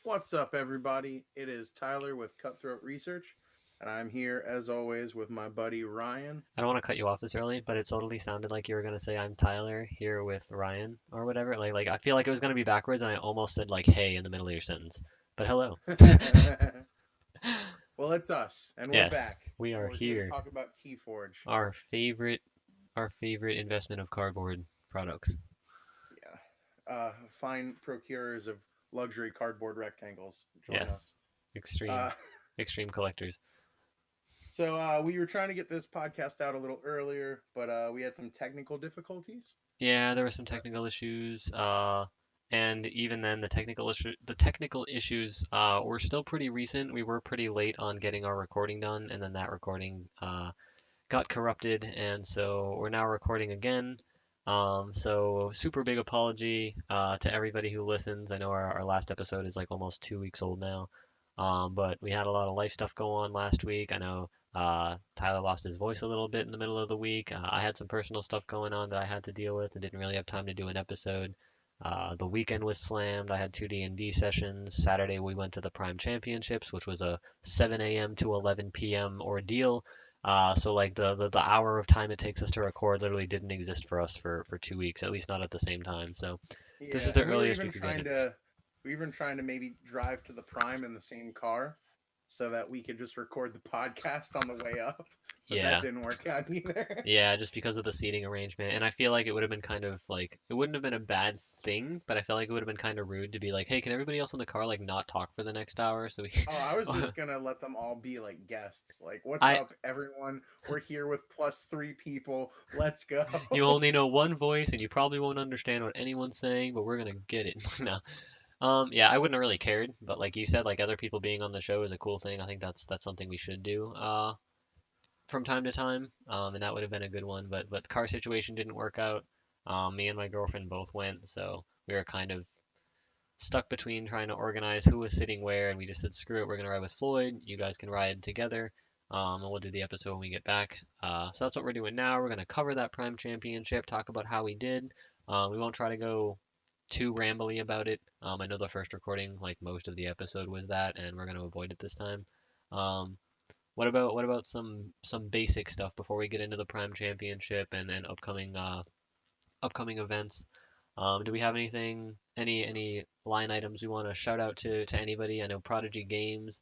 What's up, everybody? It is Tyler with Cutthroat Research, and I'm here as always with my buddy Ryan. I don't want to cut you off this early, but it totally sounded like you were gonna say I'm Tyler here with Ryan or whatever. Like I feel like it was gonna be backwards, and I almost said like hey in the middle of your sentence. But hello. Well, it's us, and we're back, Yes, we and are we're here to here. talk about Keyforge. Our favorite, our favorite investment of cardboard products. Yeah, fine procurers of luxury cardboard rectangles, join Yes, us. extreme, Uh, extreme collectors. we were trying to get this podcast out a little earlier, but we had some technical difficulties. Yeah, there were some But technical issues. And even then, the technical issues were still pretty recent. We were pretty late on getting our recording done, and then that recording got corrupted, and so we're now recording again. So super big apology to everybody who listens. I know our last episode is like almost 2 weeks old now. But we had a lot of life stuff go on last week. I know Tyler lost his voice a little bit in the middle of the week. I had some personal stuff going on that I had to deal with and didn't really have time to do an episode. The weekend was slammed. I had two D&D sessions. Saturday we went to the Prime Championships, which was a 7 a.m. to 11 p.m. ordeal. So like the hour of time it takes us to record literally didn't exist for us for 2 weeks, at least not at the same time. So this is yeah, the and we were earliest we even could get trying it. to maybe drive to the Prime in the same car so that we could just record the podcast on the way up, but that Yeah, didn't work out either. yeah, just because of the seating arrangement. And I feel like it would have been kind of like it wouldn't have been a bad thing, but I feel like it would have been kind of rude to be like, hey, can everybody else in the car like not talk for the next hour so we Oh, I was just gonna let them all be like guests. Like, what's I up, everyone? We're here with plus three people. Let's go. you only know one voice and you probably won't understand what anyone's saying, but we're gonna get it. No. Yeah, I wouldn't have really cared, but like you said, like other people being on the show is a cool thing. I think that's something we should do from time to time, and that would have been a good one. But the car situation didn't work out. Me and my girlfriend both went, so we were kind of stuck between trying to organize who was sitting where, and we just said, screw it, we're gonna ride with Floyd. You guys can ride together, and we'll do the episode when we get back. So that's what we're doing now. We're gonna cover that Prime Championship, talk about how we did. We won't try to go too rambly about it. I know the first recording, like most of the episode, was that, and we're gonna avoid it this time. Um, what about some basic stuff before we get into the Prime Championship and upcoming events? Do we have any line items we want to shout out to anybody? I know Prodigy Games.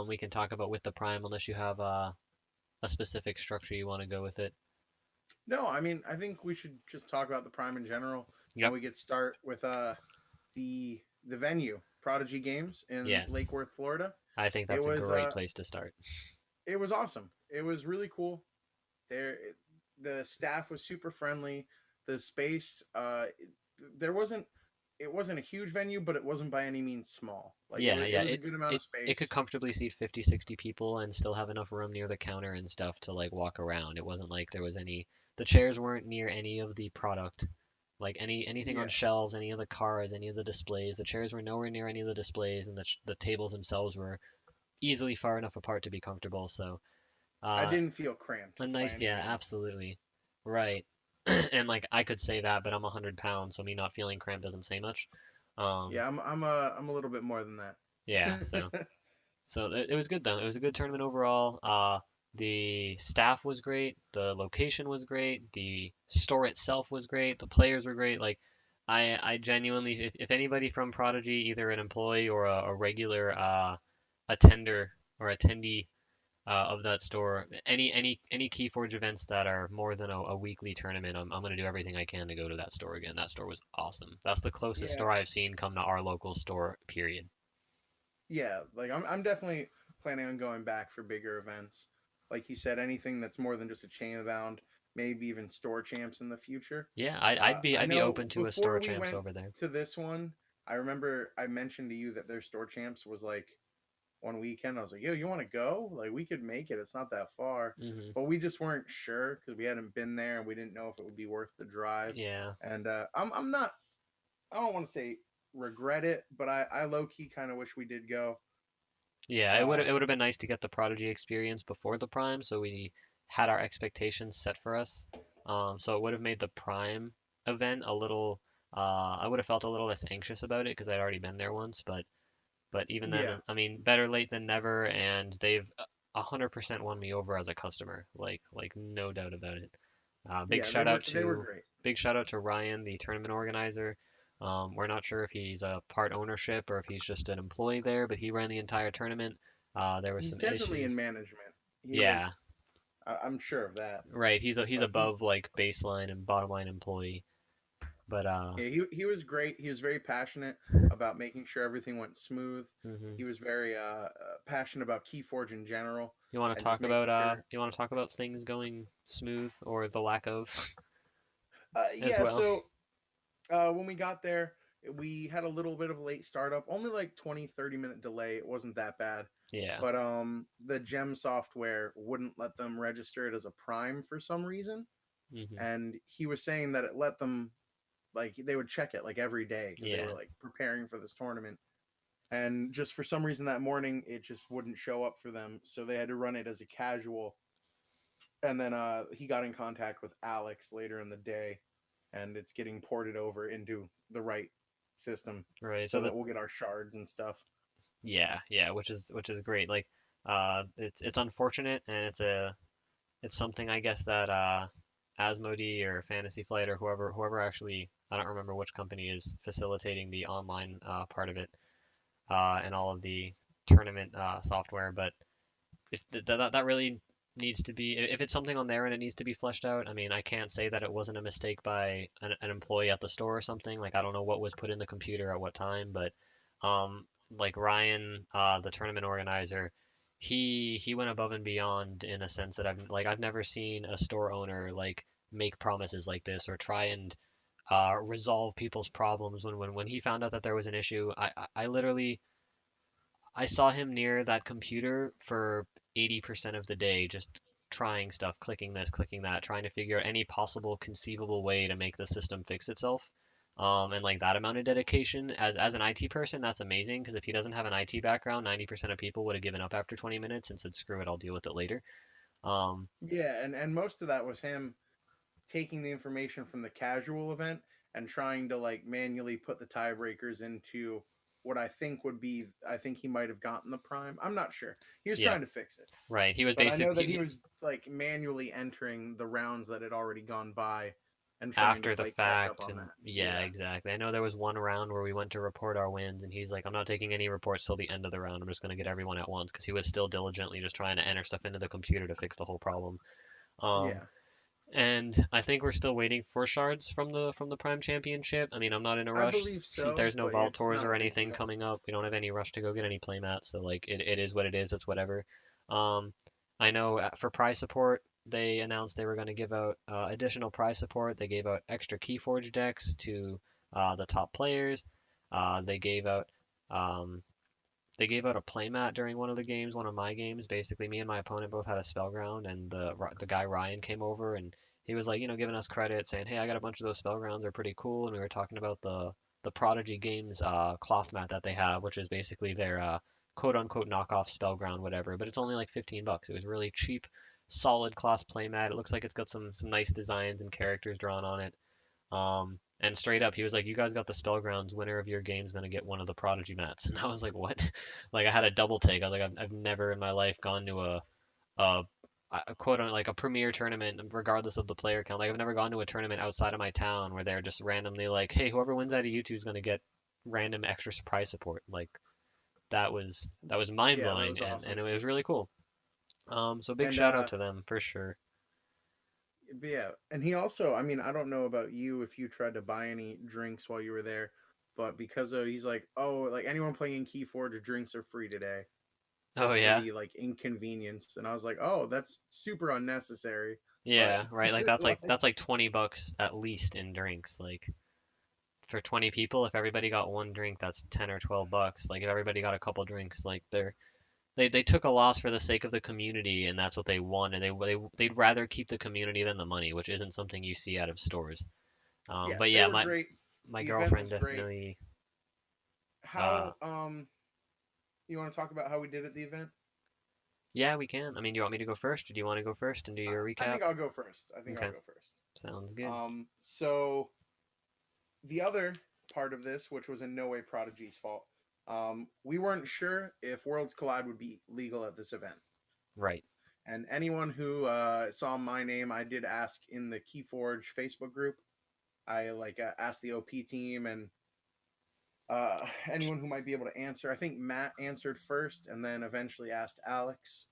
We can talk about with the Prime unless you have a specific structure you want to go with it. No, I mean, I think we should just talk about the Prime in general, and Yep. we could start with the venue, Prodigy Games in Lake Yes. Worth, Florida. I think It that's a was great place to start. it was awesome. It was really cool. There, the staff was super friendly. The space, there wasn't. It wasn't a huge venue, but it wasn't by any means small. Like Yeah, it yeah. was a It good amount it of it could space. comfortably seat 50, 60 people and still have enough room near the counter and stuff to like walk around. It wasn't like there was any the chairs weren't near any of the product. Like anything on Yeah, shelves, any of the cards, any of the displays. The chairs were nowhere near any of the displays, and the tables themselves were easily far enough apart to be comfortable. So, I uh, didn't feel cramped a by nice, any yeah, means. absolutely, right. And like I could say that, but I'm 100 pounds, so me not feeling cramped doesn't say much. Um, Yeah, I'm a little bit more than yeah, that. so it was good though. It was a good tournament overall. The staff was great. The location was great. The store itself was great. The players were great. Like, I genuinely, if anybody from Prodigy, either an employee or a regular attender or attendee of that store, any Keyforge events that are more than a weekly tournament, I'm gonna do everything I can to go to that store again. That store was awesome. That's the closest Yeah, store I've seen come to our local store. Period. yeah. Like I'm definitely planning on going back for bigger events. Like you said, anything that's more than just a chain bound, maybe even store champs in the future. Yeah, I'd be I I'd be know open to a store before we champs went over there. to this one, I remember I mentioned to you that their store champs was like one weekend. I was like, "Yo, you want to go? Like, we could make it. It's not that far." Hmm. But we just weren't sure because we hadn't been there and we didn't know if it would be worth the drive. Yeah, And I'm not. I don't want to say regret it, but I low key kind of wish we did go. yeah. It would Uh, it would have been nice to get the Prodigy experience before the Prime, so we had our expectations set for us. So it would have made the Prime event a little. I would have felt a little less anxious about it because I'd already been there once. But But even Yeah, then, I mean, better late than never, and they've 100% won me over as a customer. Like no doubt about it. yeah, they were great. Big shout out to Ryan, the tournament organizer. We're not sure if he's a part ownership or if he's just an employee there, but he ran the entire tournament. There was He's some definitely in issues. management. He Yeah, was. I'm sure of that. right. He's But he's above like baseline and bottom line employee. But Yeah, he was great. He was very passionate about making sure everything went smooth. mhm. He was very passionate about Keyforge in general You want to and just talk making about sure. things going smooth or the lack of as Yeah, well? so when we got there, we had a little bit of a late startup, only like 20-30 minute delay. It wasn't that bad. Yeah. But the gem software wouldn't let them register it as a prime for some reason. Mhm. And he was saying that it let them, like, they would check it like every day because they were Yeah. like preparing for this tournament. And just for some reason that morning it just wouldn't show up for them, so they had to run it as a casual. And then he got in contact with Alex later in the day, and it's getting ported over into the right system Right. So so the that we'll get our shards and stuff. yeah, yeah, which is great. Like it's unfortunate and it's something I guess that Asmodee or Fantasy Flight or whoever actually I don't remember which company is facilitating the online part of it and all of the tournament software, but if that really needs to be if it's something on there and it needs to be fleshed out. I mean, I can't say that it wasn't a mistake by an employee at the store or something. Like I don't know what was put in the computer at what time, but like Ryan, the tournament organizer, he went above and beyond in a sense that I've never seen a store owner like make promises like this or try and resolve people's problems when he found out that there was an issue. I literally I saw him near that computer for 80% of the day, just trying stuff, clicking this, clicking that, trying to figure out any possible conceivable way to make the system fix itself. And like that amount of dedication as an IT person, that's amazing because if he doesn't have an IT background, 90% of people would have given up after 20 minutes and said, "Screw it, I'll deal with it later." Um, Yeah, and most of that was him taking the information from the casual event and trying to like manually put the tiebreakers into what I think he might have gotten the prime. I'm not sure. He was yeah, trying to fix it. right. He was But I basic. know that he was like manually entering the rounds that had already gone by and trying to After the play catch up fact on and that. yeah, Yeah. exactly. I know there was one round where we went to report our wins and he's like, I'm not taking any reports till the end of the round. I'm just going to get everyone at once because he was still diligently just trying to enter stuff into the computer to fix the whole problem. Um, Yeah. and I think we're still waiting for shards from the Prime Championship. I mean, I'm not in a I rush. believe so, There's no but Vault it's Tours not or a big anything deal. coming up. We don't have any rush to go get any playmats, so like it is what it is. It's whatever. Um, I know for prize support, they announced they were going to give out additional prize support. They gave out extra Keyforge decks to the top players. They gave out um, they gave out a playmat during one of the games, one of my games. Basically, me and my opponent both had a spellground, and the guy Ryan came over and he was like, giving us credit, saying, "Hey, I got a bunch of those spellgrounds. They're pretty cool." And we were talking about the Prodigy Games cloth mat that they have, which is basically their quote unquote knockoff spellground, whatever. But it's only like $15. It was really cheap, solid cloth playmat. It looks like it's got some nice designs and characters drawn on it. And straight up, he was like, "You guys got the Spellgrounds. Winner of your game's gonna get one of the Prodigy mats." And I was like, "What?" Like I had a double take. I was like, "I've never in my life gone to a, a quote on like a premier tournament, regardless of the player count. Like I've never gone to a tournament outside of my town where they're just randomly like, hey, whoever wins out of you two is gonna get random extra prize support." Like that was mind Yeah, that blowing was and awesome. it was really cool. So big And shout out to them for sure. but yeah, and he also, I mean, I don't know about you if you tried to buy any drinks while you were there, but because of he's like, "Oh, like anyone playing Keyforge drinks are free today." Oh Just for yeah. the like inconvenience. And I was like, "Oh, that's super unnecessary." But Yeah, right. Like like that's like $20 at least in drinks. Like for 20 people, if everybody got one drink, that's 10 or $12. Like if everybody got a couple drinks, like they took a loss for the sake of the community, and that's what they want. And they'd rather keep the community than the money, which isn't something you see out of stores. yeah, But they yeah, were great. my The event girlfriend was great. definitely. Uh, How you want to talk about how we did at the event? yeah, we can. I mean, do you want me to go first, or do you want to go first and do your I recap? think I'll go first. I think I'll Okay, go first. sounds good. So the other part of this, which was in no way Prodigy's fault, We weren't sure if Worlds Collide would be legal at this event. Right. And anyone who saw my name, I did ask in the Keyforge Facebook group. I asked the OP team and anyone who might be able to answer. I think Matt answered first, and then eventually asked Alex.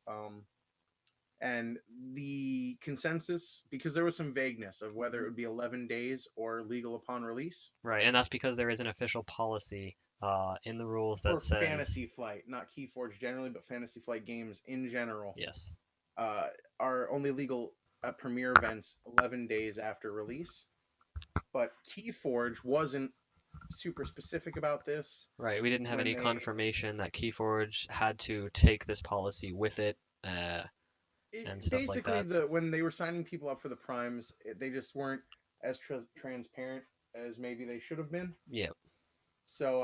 And the consensus, because there was some vagueness of whether it would be 11 days or legal upon release Right, and that's because there is an official policy in the rules that for says Fantasy Flight, not Keyforge generally, but Fantasy Flight games in general, yes. uh, are only legal at premiere events 11 days after release. But Keyforge wasn't super specific about this Right, we didn't have when any they confirmation that Keyforge had to take this policy with it, and stuff like basically that. the when they were signing people up for the primes, they just weren't as transparent as maybe they should have been. Yeah, So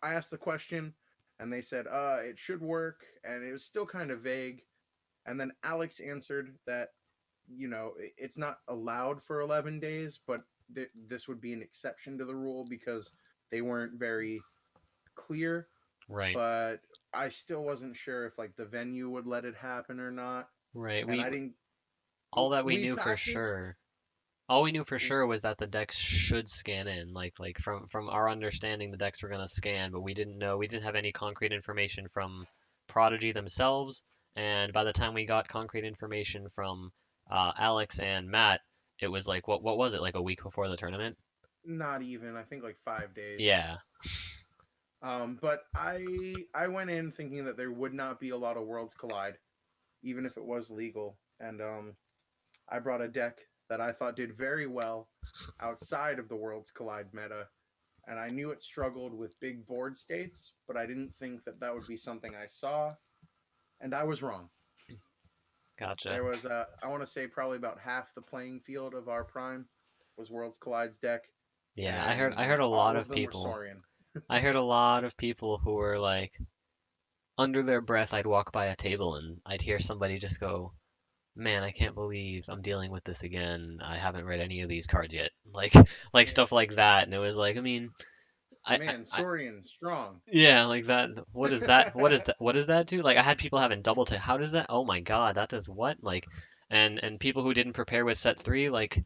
I asked the question, and they said it should work, and it was still kind of vague. And then Alex answered that it's not allowed for 11 days, but this would be an exception to the rule because they weren't very clear. right, But I still wasn't sure if the venue would let it happen or not. right. And We I didn't. all that we We knew for practiced. sure All we knew for sure was that the decks should scan in. Like from our understanding, the decks were gonna scan, but we didn't have any concrete information from Prodigy themselves. And by the time we got concrete information from Alex and Matt, it was like what was it, like a week before the tournament? Not even. I think 5 days. Yeah, But I went in thinking that there would not be a lot of Worlds Collide, even if it was legal. And I brought a deck that I thought did very well outside of the Worlds Collide meta. And I knew it struggled with big board states, but I didn't think that that would be something I saw. And I was wrong. gotcha. There was, I want to say, probably about half the playing field of our prime was Worlds Collide's deck, Yeah, I and heard a lot all of of them were people. Saurian. I heard a lot of people who were like under their breath. I'd walk by a table and I'd hear somebody just go, man, I can't believe I'm dealing with this again. I haven't read any of these cards yet. Like Yeah. stuff like that. And it was like, I mean, Man, I Saurian, strong. yeah, like that. What is that? What is that? What does that do? Like I had people having double take. How does that? Oh my God, that does what? Like, and people who didn't prepare with set three, like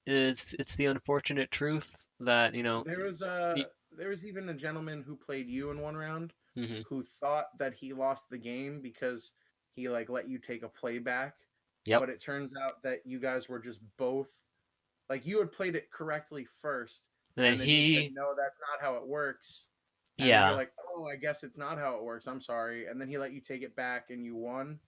it's the unfortunate truth that There was y- there was even a gentleman who played you in one round mhm. who thought that he lost the game because he let you take a playback, Yep. but it turns out that you guys were just both you had played it correctly first, And then and then he said he, no, that's not how it works, and then you're yeah, like, oh, I guess it's not how it works, I'm sorry, and then he let you take it back and you won,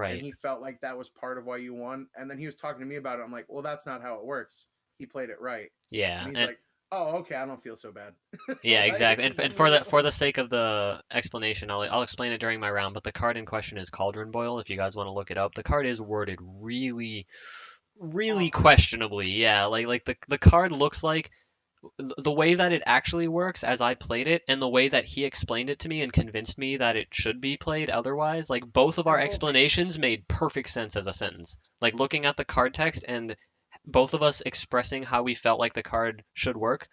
and right. he felt like that was part of why you won, and then he was talking to me about it. I'm like, well, that's not how it works. He played it right, and Yeah, he's and like, oh, okay, I don't feel so bad. yeah, exactly. He's And letting me know. for the sake of the explanation, I'll explain it during my round. But the card in question is Cauldron Boil. If you guys want to look it up, the card is worded really Awkward. questionably. Yeah, like the card looks like the way that it actually works as I played it, and the way that he explained it to me and convinced me that it should be played otherwise. Like both of They our both make sense. explanations made perfect sense as a sentence. Like looking at the card text and both of us expressing how we felt like the card should work,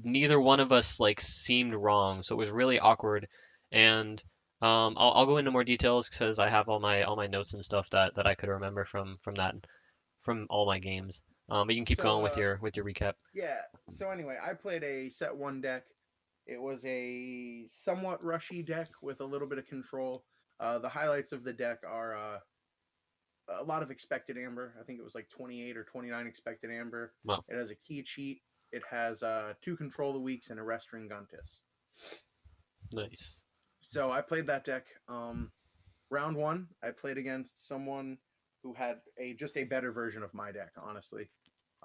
neither one of us like seemed wrong, so it was really awkward. And I'll go into more details because I have all my notes and stuff that I could remember from all my games. But you can keep So going with your recap. yeah. So anyway, I played a set one deck. It was a somewhat rushy deck with a little bit of control. The highlights of the deck are a lot of expected amber. I think it was 28 or 29 expected amber. Well, It has a key cheat. It has two control the weeks and a Restring Guntus. nice. So I played that deck. Round one, I played against someone who had just a better version of my deck. Honestly,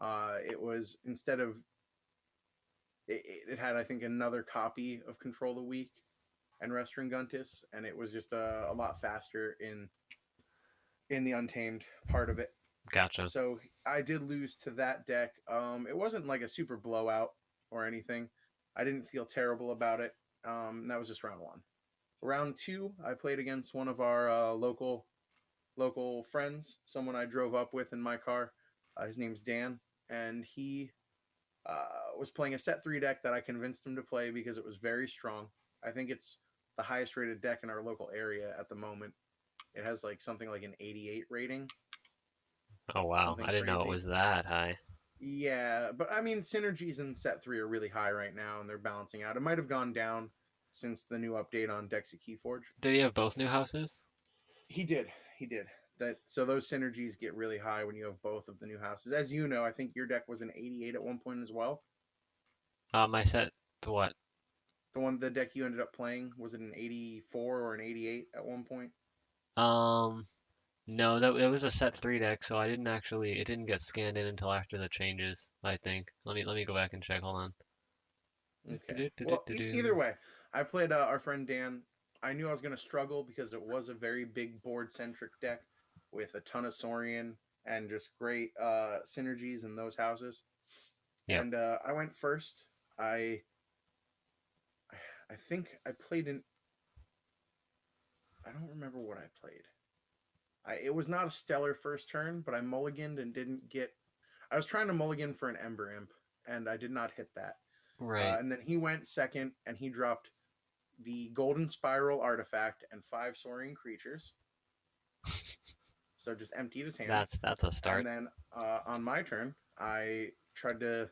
it was instead of it had, I think, another copy of Control the Weak and Restring Guntus, and it was just a lot faster in the Untamed part of it. Gotcha. So I did lose to that deck. It wasn't like a super blowout or anything. I didn't feel terrible about it. That was just round one. Round two, I played against one of our local friends, someone I drove up with in my car. His name's Dan, and he was playing a set 3 deck that I convinced him to play because it was very strong. I think it's the highest rated deck in our local area at the moment. It has like something like an 88 rating, Oh wow, something I didn't know it crazy. was that high. Yeah, but I mean, synergies in set 3 are really high right now and they're balancing out. It might have gone down since the new update on Dex of Keyforge. Did he have both new houses? He did. He did. That so those synergies get really high when you have both of the new houses. As you know, I think your deck was an 88 at one point as well. My set to what? The deck you ended up playing was it an 84 or an 88 at one point? Um, no, that it was a set three deck, so I didn't actually. It didn't get scanned in until after the changes. I think. Let me go back and check. Hold on. Okay. Well, either way, I played our friend Dan. I knew I was going to struggle because it was a very big board centric deck with a ton of Saurian and just great synergies in those houses. Yep. And I went first. I I think I played in. I don't remember what I played. It was not a stellar first turn, but I mulliganed and didn't get. I was trying to mulligan for an Ember Imp, and I did not hit that. Right. And then he went second, and he dropped the Golden Spiral artifact and 5 Soaring Creatures. So just emptied his hand. That's a And start. then on my turn, I tried to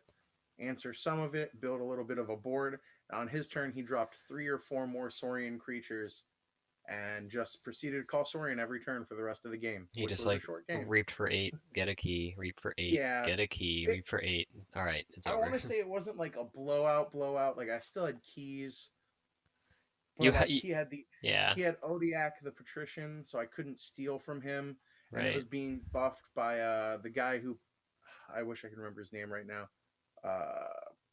answer some of it, build a little bit of a board. On his turn, he dropped 3 or 4 more Saurian creatures and just proceeded to call Saurian every turn for the rest of the game, He which just was a like short game. reaped for eight, get a key, reap for eight, Yeah, get a key, it, reap for eight. All right, it's I don't over. want to say it wasn't like a blowout. Like I still had keys, You but ha like yeah, he had Odiak the Patrician, so I couldn't steal from him, and it right. was being buffed by the guy who I wish I could remember his name right now.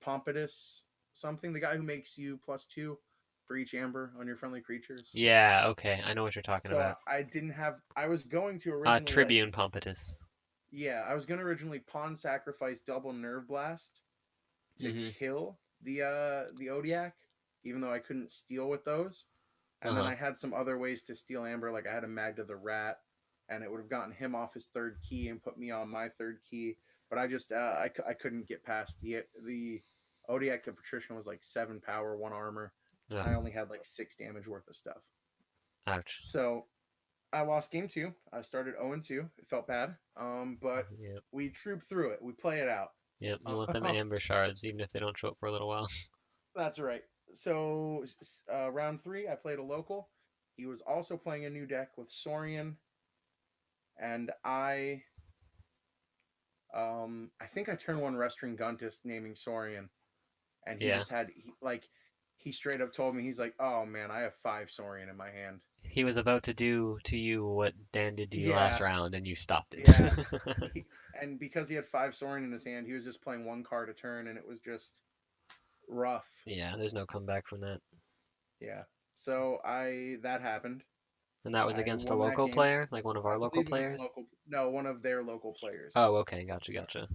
Pompatus something, the guy who makes you +2 for each amber on your friendly creatures. Yeah, okay, I know what you're talking So about. I didn't have. I was going to originally like. Tribune Pompatus. Yeah, I was going to originally pawn sacrifice double nerve blast to Mm-hmm. kill the Odiak, even though I couldn't steal with those. And then Uh-huh. I had some other ways to steal amber, like I had a Magda the Rat, and it would have gotten him off his third key and put me on my third key. But I just I couldn't get past the Odiak the Patrician was like 7 power, 1 armor. Ugh, I only had like 6 damage worth of stuff. ouch. So I lost game two. I started 0-2. It felt bad, but Yep. we troop through it. We play it out. Yep. You want them amber shards, even if they don't show up for a little while. That's right. So round three, I played a local. He was also playing a new deck with Saurian, and I think I turned one Restring Guntus naming Saurian, and he Yeah. just had he straight up told me he's like, oh man, I have 5 Saurian in my hand. He was about to do to you what Dan did to you last Yeah, round, and you stopped it. yeah. And because he had 5 Saurian in his hand, he was just playing 1 card a turn, and it was just rough. Yeah, there's no comeback from that. Yeah. So I that happened. And that was I against a won that local game. player, like one of I our local believe it was a players. local. No, one of their local players. Oh, okay, gotcha.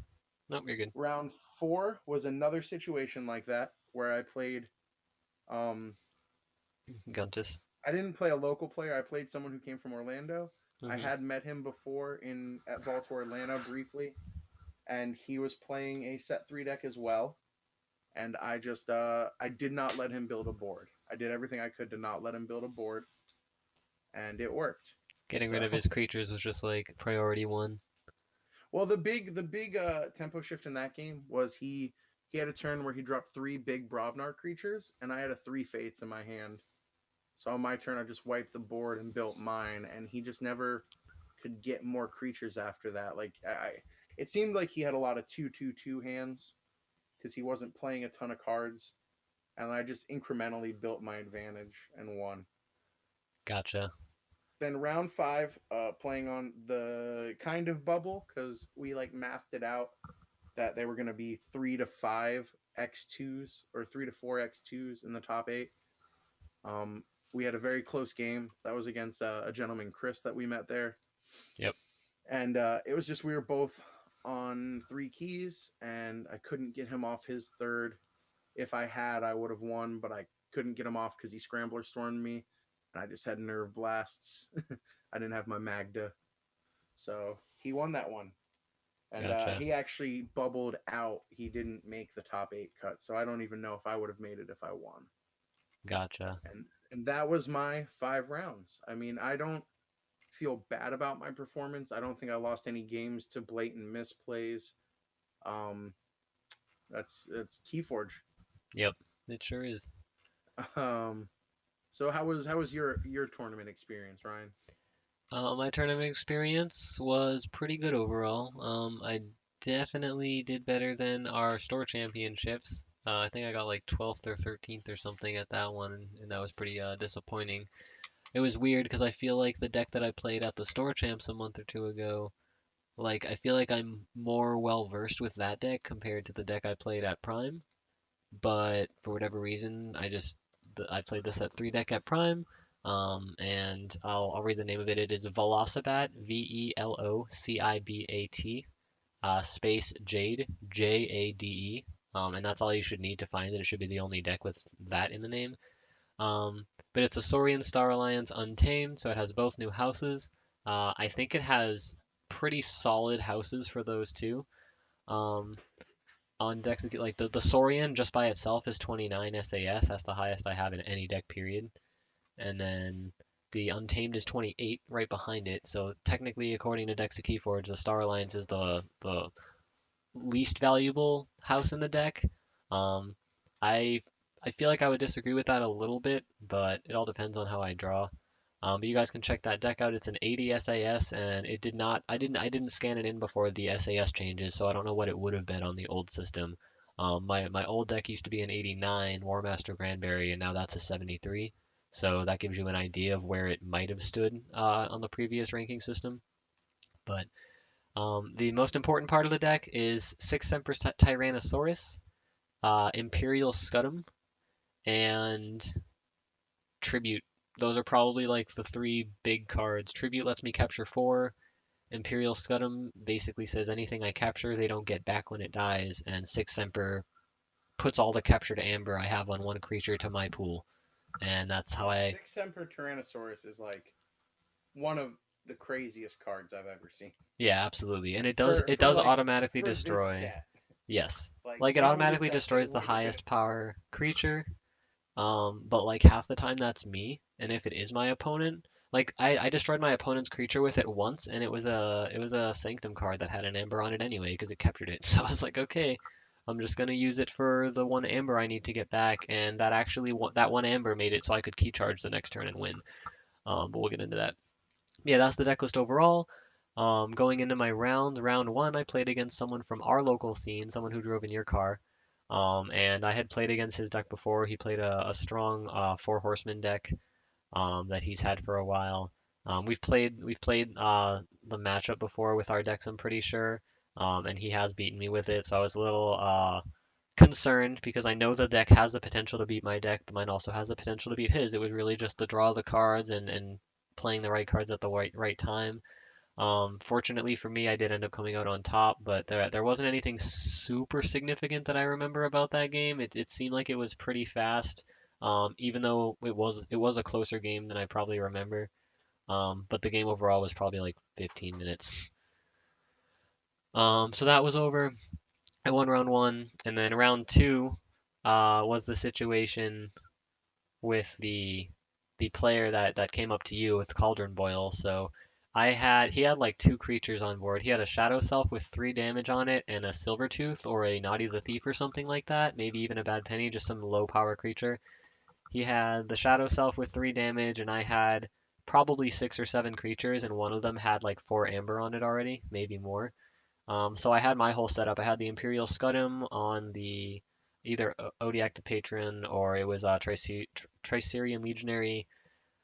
Nope, you're good. Round four was another situation like that where I played. Um, Guntus. I didn't play a local player. I played someone who came from Orlando. I Hmm. had met him before in at Vault Atlanta briefly, and he was playing a set 3 deck as well. And I just I did not let him build a board. I did everything I could to not let him build a board, and it worked. Getting rid So of his creatures was just like priority one. well, the big tempo shift in that game was he had a turn where he dropped 3 big Brobnar creatures, and I had a 3 Fates in my hand. So on my turn, I just wiped the board and built mine, and he just never could get more creatures after that. Like it seemed like he had a lot of 2/2/2 hands because he wasn't playing a ton of cards, and I just incrementally built my advantage and won. Gotcha. Then round five, playing on the kind of bubble because we like mathed it out that they were going to be 3 to 5 X2s or 3 to 4 X2s in the top eight. Um, we had a very close game that was against a gentleman, Chris, that we met there. Yep. And it was just we were both on 3 keys, and I couldn't get him off his third. If I had, I would have won, but I couldn't get him off because he Scrambler Stormed me, and I just had Nerve Blasts. I didn't have my Magda. So he won that one. And Gotcha. he actually bubbled out. He didn't make the top 8 cut, so I don't even know if I would have made it if I won. Gotcha. And that was my 5 rounds. I mean, I don't feel bad about my performance. I don't think I lost any games to blatant misplays. Um, that's Keyforge. Yep. It sure is. Um, so how was your tournament experience, Ryan? My tournament experience was pretty good overall. I definitely did better than our store championships. I think I got like 12th or 13th or something at that one, and that was pretty disappointing. It was weird because I feel like the deck that I played at the store champs a month or two ago, like I feel like I'm more well versed with that deck compared to the deck I played at Prime. But for whatever reason, I played this at 3 deck at Prime. And I'll read the name of it. It is Velocibat, Velocibat, space Jade, Jade. And that's all you should need to find it. It should be the only deck with that in the name. But it's a Saurian Star Alliance Untamed, so it has both new houses. I think it has pretty solid houses for those two. Um, on decks like the Saurian just by itself is 29 SAS. That's the highest I have in any deck period. And then the Untamed is 28 right behind it. So technically, according to decks of Keyforge, the Star Alliance is the least valuable house in the deck. Um, I I feel like I would disagree with that a little bit, but it all depends on how I draw. But you guys can check that deck out. It's an 80 SAS, and it did not. I didn't scan it in before the SAS changes, so I don't know what it would have been on the old system. My old deck used to be an 89 War Master Granberry, and now that's a 73. So that gives you an idea of where it might have stood on the previous ranking system. But the most important part of the deck is Six Semper Tyrannosaurus, Imperial Scudam, and Tribute. Those are probably like the three big cards. Tribute lets me capture 4. Imperial Scudam basically says anything I capture, they don't get back when it dies. And Six Semper puts all the captured amber I have on one creature to my pool. And that's how Yeah, I. Six Emperor Tyrannosaurus is like one of the craziest cards I've ever seen Yeah, absolutely. And it does for it for does like automatically for this destroy. set. Yes. Like Like it younger automatically sets, it destroys the would have been. highest power creature. But like half the time that's me, and if it is my opponent, like I destroyed my opponent's creature with it once, and it was a Sanctum card that had an amber on it anyway because it captured it. So I was like, okay, I'm just gonna use it for the one amber I need to get back, and that one amber made it so I could key charge the next turn and win. But we'll get into that. Yeah, that's the deck list overall. Going into my round one, I played against someone from our local scene, someone who drove in your car. And I had played against his deck before. He played a strong Four Horsemen deck that he's had for a while. We've played the matchup before with our decks, I'm pretty sure, and he has beaten me with it. So I was a little concerned because I know the deck has the potential to beat my deck, but mine also has the potential to beat his. It was really just the draw of the cards and playing the right cards at the right time. Fortunately for me, I did end up coming out on top, but there wasn't anything super significant that I remember about that game. It seemed like it was pretty fast, even though it was a closer game than I probably remember. But the game overall was probably like 15 minutes. So that was over. I won round one, and then round two was the situation with the player that came up to you with Cauldron Boil. So he had like 2 creatures on board. He had a Shadow Self with 3 damage on it and a Silvertooth or a Naughty the Thief or something like that. Maybe even a Bad Penny, just some low power creature. He had the Shadow Self with 3 damage, and I had probably 6 or 7 creatures, and one of them had like 4 amber on it already, maybe more. So I had my whole setup. I had the Imperial Scudam on the either Odiac the Patron or it was Tricerian Legionary.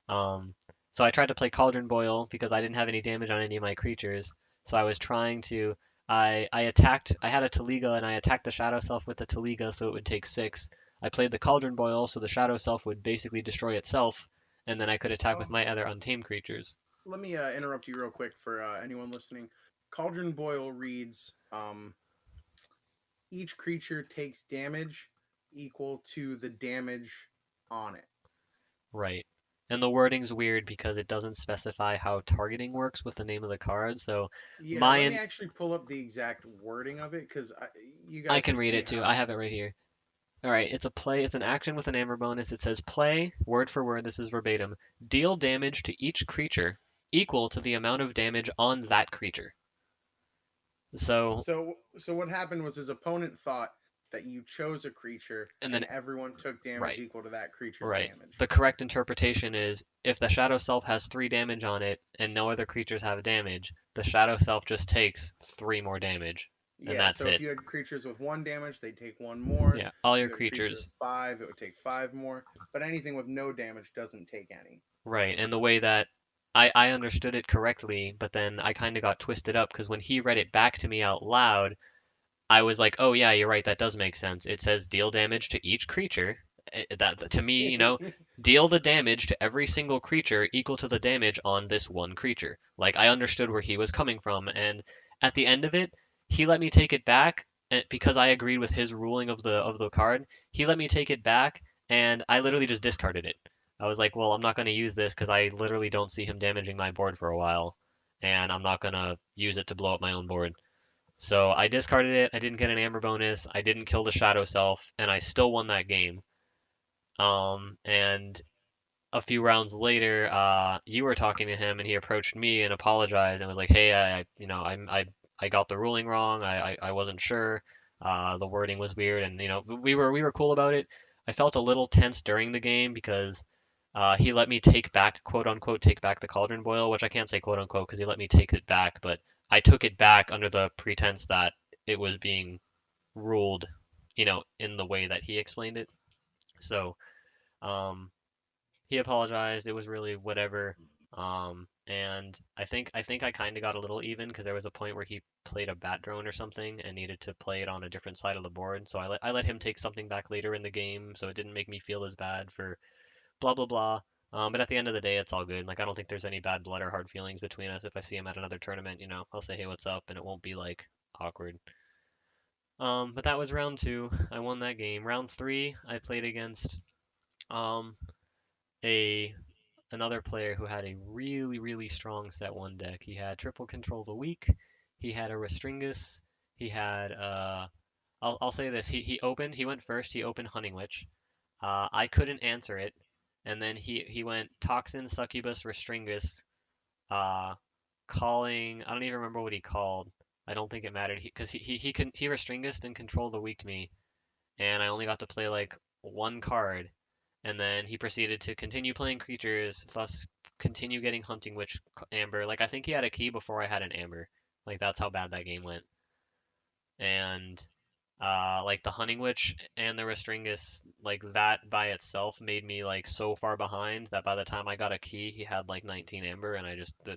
Um, so I tried to play Cauldron Boil because I didn't have any damage on any of my creatures. So I was trying to. I attacked. I had a Taliga and I attacked the Shadow Self with the Taliga so it would take 6. I played the Cauldron Boil so the Shadow Self would basically destroy itself, and then I could attack with So my other untamed creatures. let me interrupt you real quick for anyone listening. Cauldron Boil reads each creature takes damage equal to the damage on it. Right. And the wording's weird because it doesn't specify how targeting works with the name of the card. So Yeah, my let me in actually pull up the exact wording of it because you I guys can can read see it too. how. I have it right here. All right, it's an action with an amber bonus. It says play, word for word, this is verbatim. Deal damage to each creature equal to the amount of damage on that creature. So, So what happened was his opponent thought that you chose a creature and then and everyone took damage right, equal to that creature's right. damage. The correct interpretation is if the Shadow Self has 3 damage on it and no other creatures have damage, the Shadow Self just takes 3 more damage, and Yeah, that's so if it. you had creatures with 1 damage, they take one more. Yeah, all If your you have a creature with creatures. 5, it would take 5 more. But anything with no damage doesn't take any. Right, and the way that I understood it correctly, but then I kind of got twisted up because when he read it back to me out loud, I was like, oh yeah, you're right, that does make sense. It says deal damage to each creature. That to me, deal the damage to every single creature equal to the damage on this one creature. Like I understood where he was coming from, and at the end of it, he let me take it back because I agreed with his ruling of the card. He let me take it back, and I literally just discarded it. I was like, well, I'm not going to use this because I literally don't see him damaging my board for a while, and I'm not going to use it to blow up my own board. So I discarded it. I didn't get an amber bonus. I didn't kill the shadow self, and I still won that game. And a few rounds later, you were talking to him, and he approached me and apologized and was like, "Hey, I got the ruling wrong. I wasn't sure. The wording was weird, and we were cool about it. I felt a little tense during the game because he let me take back, quote unquote, take back the cauldron boil, which I can't say quote unquote because he let me take it back, but I took it back under the pretense that it was being ruled, in the way that he explained it. So, um, he apologized. It was really whatever. And I think I kind of got a little even because there was a point where he played a bat drone or something and needed to play it on a different side of the board. So I let him take something back later in the game, so it didn't make me feel as bad for blah blah blah. But at the end of the day, it's all good. Like I don't think there's any bad blood or hard feelings between us. If I see him at another tournament, I'll say hey, what's up, and it won't be like awkward. But that was round two. I won that game. Round three, I played against um a another player who had a really really strong set one deck. He had triple control the weak. He had a Restringus. He had I'll say this. He went first. He opened Hunting Witch. I couldn't answer it, and then he went Toxin, Succubus, Restringus, uh, calling. I don't even remember what he called. I don't think it mattered because he Restringused and controlled the weak me, and I only got to play like one card, and then he proceeded to continue playing creatures, thus continue getting Hunting Witch Amber. Like I think he had a key before I had an Amber. Like that's how bad that game went. And like the Hunting Witch and the Restringus, like that by itself made me like so far behind that by the time I got a key, he had like 19 Amber, and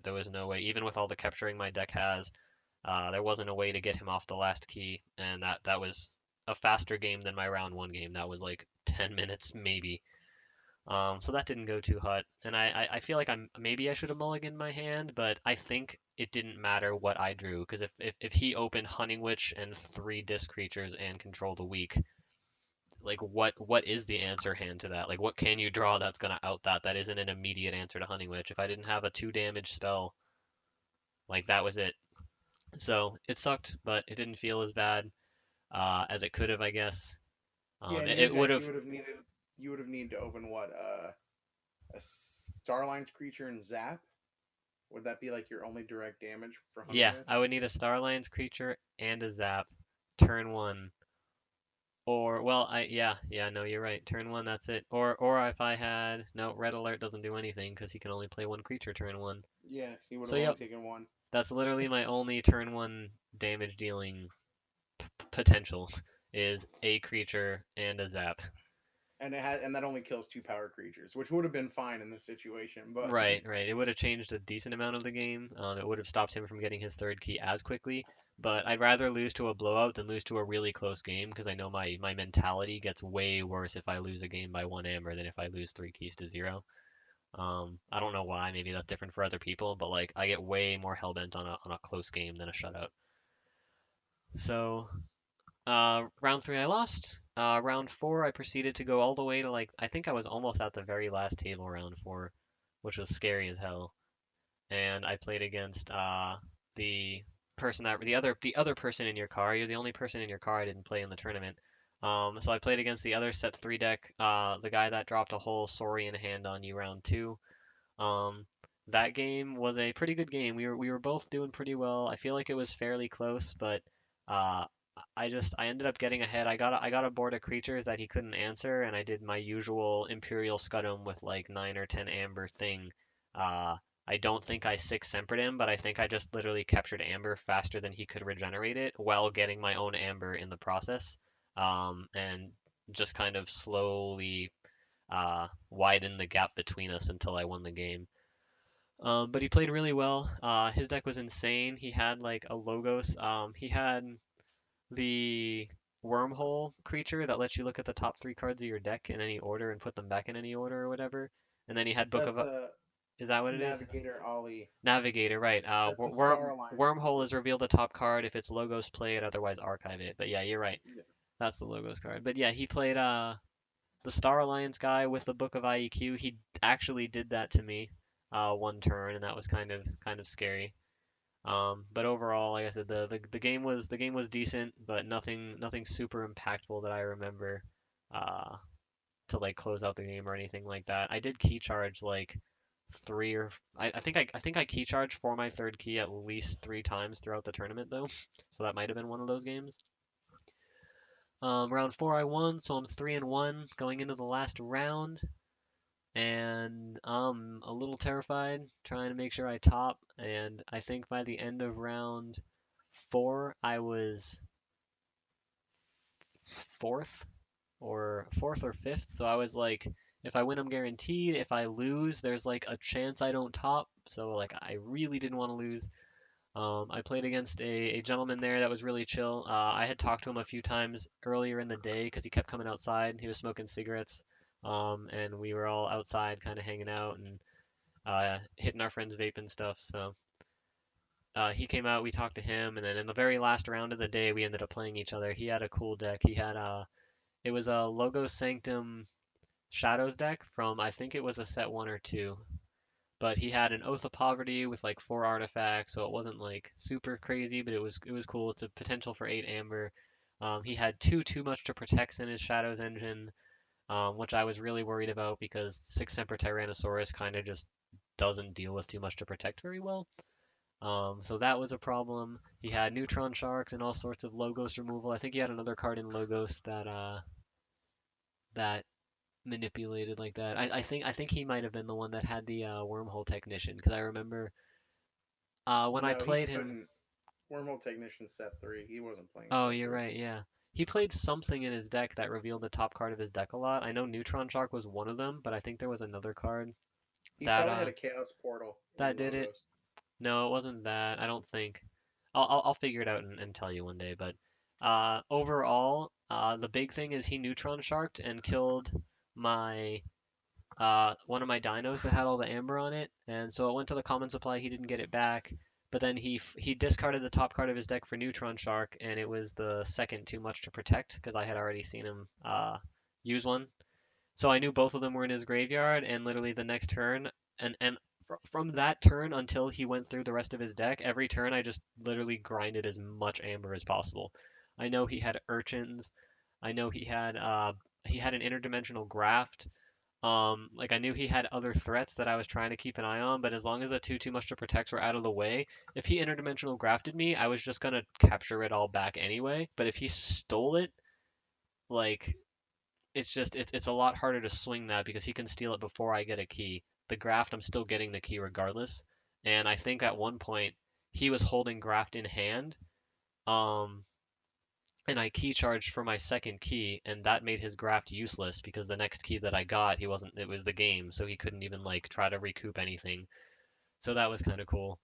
there was no way, even with all the capturing my deck has, there wasn't a way to get him off the last key, and that was a faster game than my round one game. That was like 10 minutes maybe. So that didn't go too hot, and I feel like maybe I should have mulliganed my hand, but I think it didn't matter what I drew because if he opened Hunting Witch and 3 disc creatures and control the weak, like what is the answer hand to that? Like what can you draw that's gonna out that isn't an immediate answer to Hunting Witch? If I didn't have a 2 damage spell, like that was it. So it sucked, but it didn't feel as bad as it could have, I guess. Yeah, in your It would deck, have. you would have needed to open what a Starline's creature and Zap. Would that be like your only direct damage for Hunting Yeah, Witch? I would need a Starlines creature and a Zap, turn one. Or well, no, you're right. Turn one, that's it. Or if I had no Red Alert doesn't do anything because he can only play one creature turn one. Yeah, he would So have only yep, taken one. that's literally my only turn one damage dealing potential is a creature and a Zap. And that only kills 2 power creatures, which would have been fine in this situation. But Right, right. It would have changed a decent amount of the game. It would have stopped him from getting his third key as quickly. But I'd rather lose to a blowout than lose to a really close game because I know my mentality gets way worse if I lose a game by one amber than if I lose 3 keys to 0. I don't know why. Maybe that's different for other people, but like I get way more hellbent on a close game than a shutout. So round three I lost. Round four, I proceeded to go all the way to like I think I was almost at the very last table round four, which was scary as hell. And I played against the the other person in your car. You're the only person in your car I didn't play in the tournament. So I played against the other set three deck, the guy that dropped a whole Saurian hand on you round two. Um, that game was a pretty good game. We were both doing pretty well. I feel like it was fairly close, but uh, I ended up getting ahead. I got a board of creatures that he couldn't answer, and I did my usual Imperial Scud'em with like 9 or 10 amber thing. Uh, I don't think I six sempered him, but I think I just literally captured amber faster than he could regenerate it while getting my own amber in the process. And just kind of slowly widen the gap between us until I won the game. But he played really well. His deck was insane. He had like a Logos. He had the Wormhole creature that lets you look at the top three cards of your deck in any order and put them back in any order or whatever. And then he had Book That's of. a Is that what it is? Navigator Ollie. Navigator, right. That's a Star Alliance Wormhole creature. is reveal the top card if it's Logos play it, otherwise archive it. But yeah, you're right. Yeah. That's the Logos card. But yeah, he played the Star Alliance guy with the Book of IEQ. He actually did that to me one turn, and that was kind of scary. But overall, like I said, the game was decent, but nothing super impactful that I remember uh, to like close out the game or anything like that. I did key charge like three or I think I key charged for my third key at least 3 times throughout the tournament though, so that might have been one of those games. Round four I won, so I'm 3-1 going into the last round, and I'm a little terrified, trying to make sure I top. And I think by the end of round four, I was fourth fourth or fifth. So I was like, if I win, I'm guaranteed. If I lose, there's like a chance I don't top. So like, I really didn't want to lose. I played against a gentleman there that was really chill. I had talked to him a few times earlier in the day because he kept coming outside. He was smoking cigarettes, and we were all outside kind of hanging out and hitting our friends' vape and stuff. So he came out, we talked to him, and then in the very last round of the day, we ended up playing each other. He had a cool deck. He had it was a Logo Sanctum Shadows deck from I think it was a set one or two, but he had an Oath of Poverty with like 4 artifacts, so it wasn't like super crazy, but it was cool. It's a potential for 8 amber. He had two too much to protect in his Shadows engine, which I was really worried about because six Semper Tyrannosaurus kind of just doesn't deal with too much to protect very well. So that was a problem. He had Neutron Sharks and all sorts of Logos removal. I think he had another card in Logos that manipulated like that. I think he might have been the one that had the Wormhole Technician because I remember when I No, he played him. couldn't. Wormhole Technician set three. He wasn't playing Oh, set you're three. right. Yeah, he played something in his deck that revealed the top card of his deck a lot. I know Neutron Shark was one of them, but I think there was another card He that probably had a Chaos Portal that in did it. Logos. No, it wasn't that. I don't think. I'll figure it out and tell you one day. But overall, the big thing is he neutron sharked and killed my one of my dinos that had all the amber on it, and so it went to the common supply. He didn't get it back, but then he discarded the top card of his deck for neutron shark, and it was the second too much to protect because I had already seen him use one. So I knew both of them were in his graveyard, and literally the next turn, and from that turn until he went through the rest of his deck, every turn I just literally grinded as much amber as possible. I know he had urchins. I know he had an interdimensional graft. Like I knew he had other threats that I was trying to keep an eye on, but as long as the two too much to protect were out of the way, if he interdimensional grafted me, I was just gonna capture it all back anyway. But if he stole it, like it's a lot harder to swing that because he can steal it before I get a key. The graft, I'm still getting the key regardless. And I think at one point he was holding graft in hand, um, and I key charged for my second key, and that made his graft useless because the next key that I got, he wasn't. It was the game, so he couldn't even like try to recoup anything. So that was kind of cool.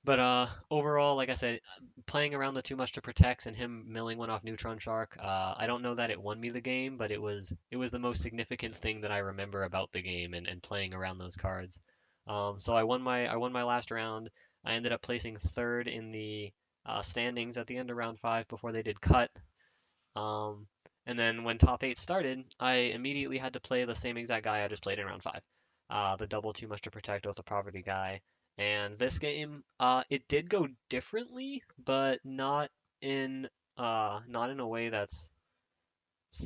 But overall, like I said, playing around the too much to protects and him milling one off Neutron Shark, I don't know that it won me the game, but it was the most significant thing that I remember about the game and playing around those cards. So I won my last round. I ended up placing third in the standings at the end of round five before they did cut. Um, And then when top 8 started, I immediately had to play the same exact guy I just played in round 5. The double too much to protect with the poverty guy. And this game, it did go differently, but not in a way that's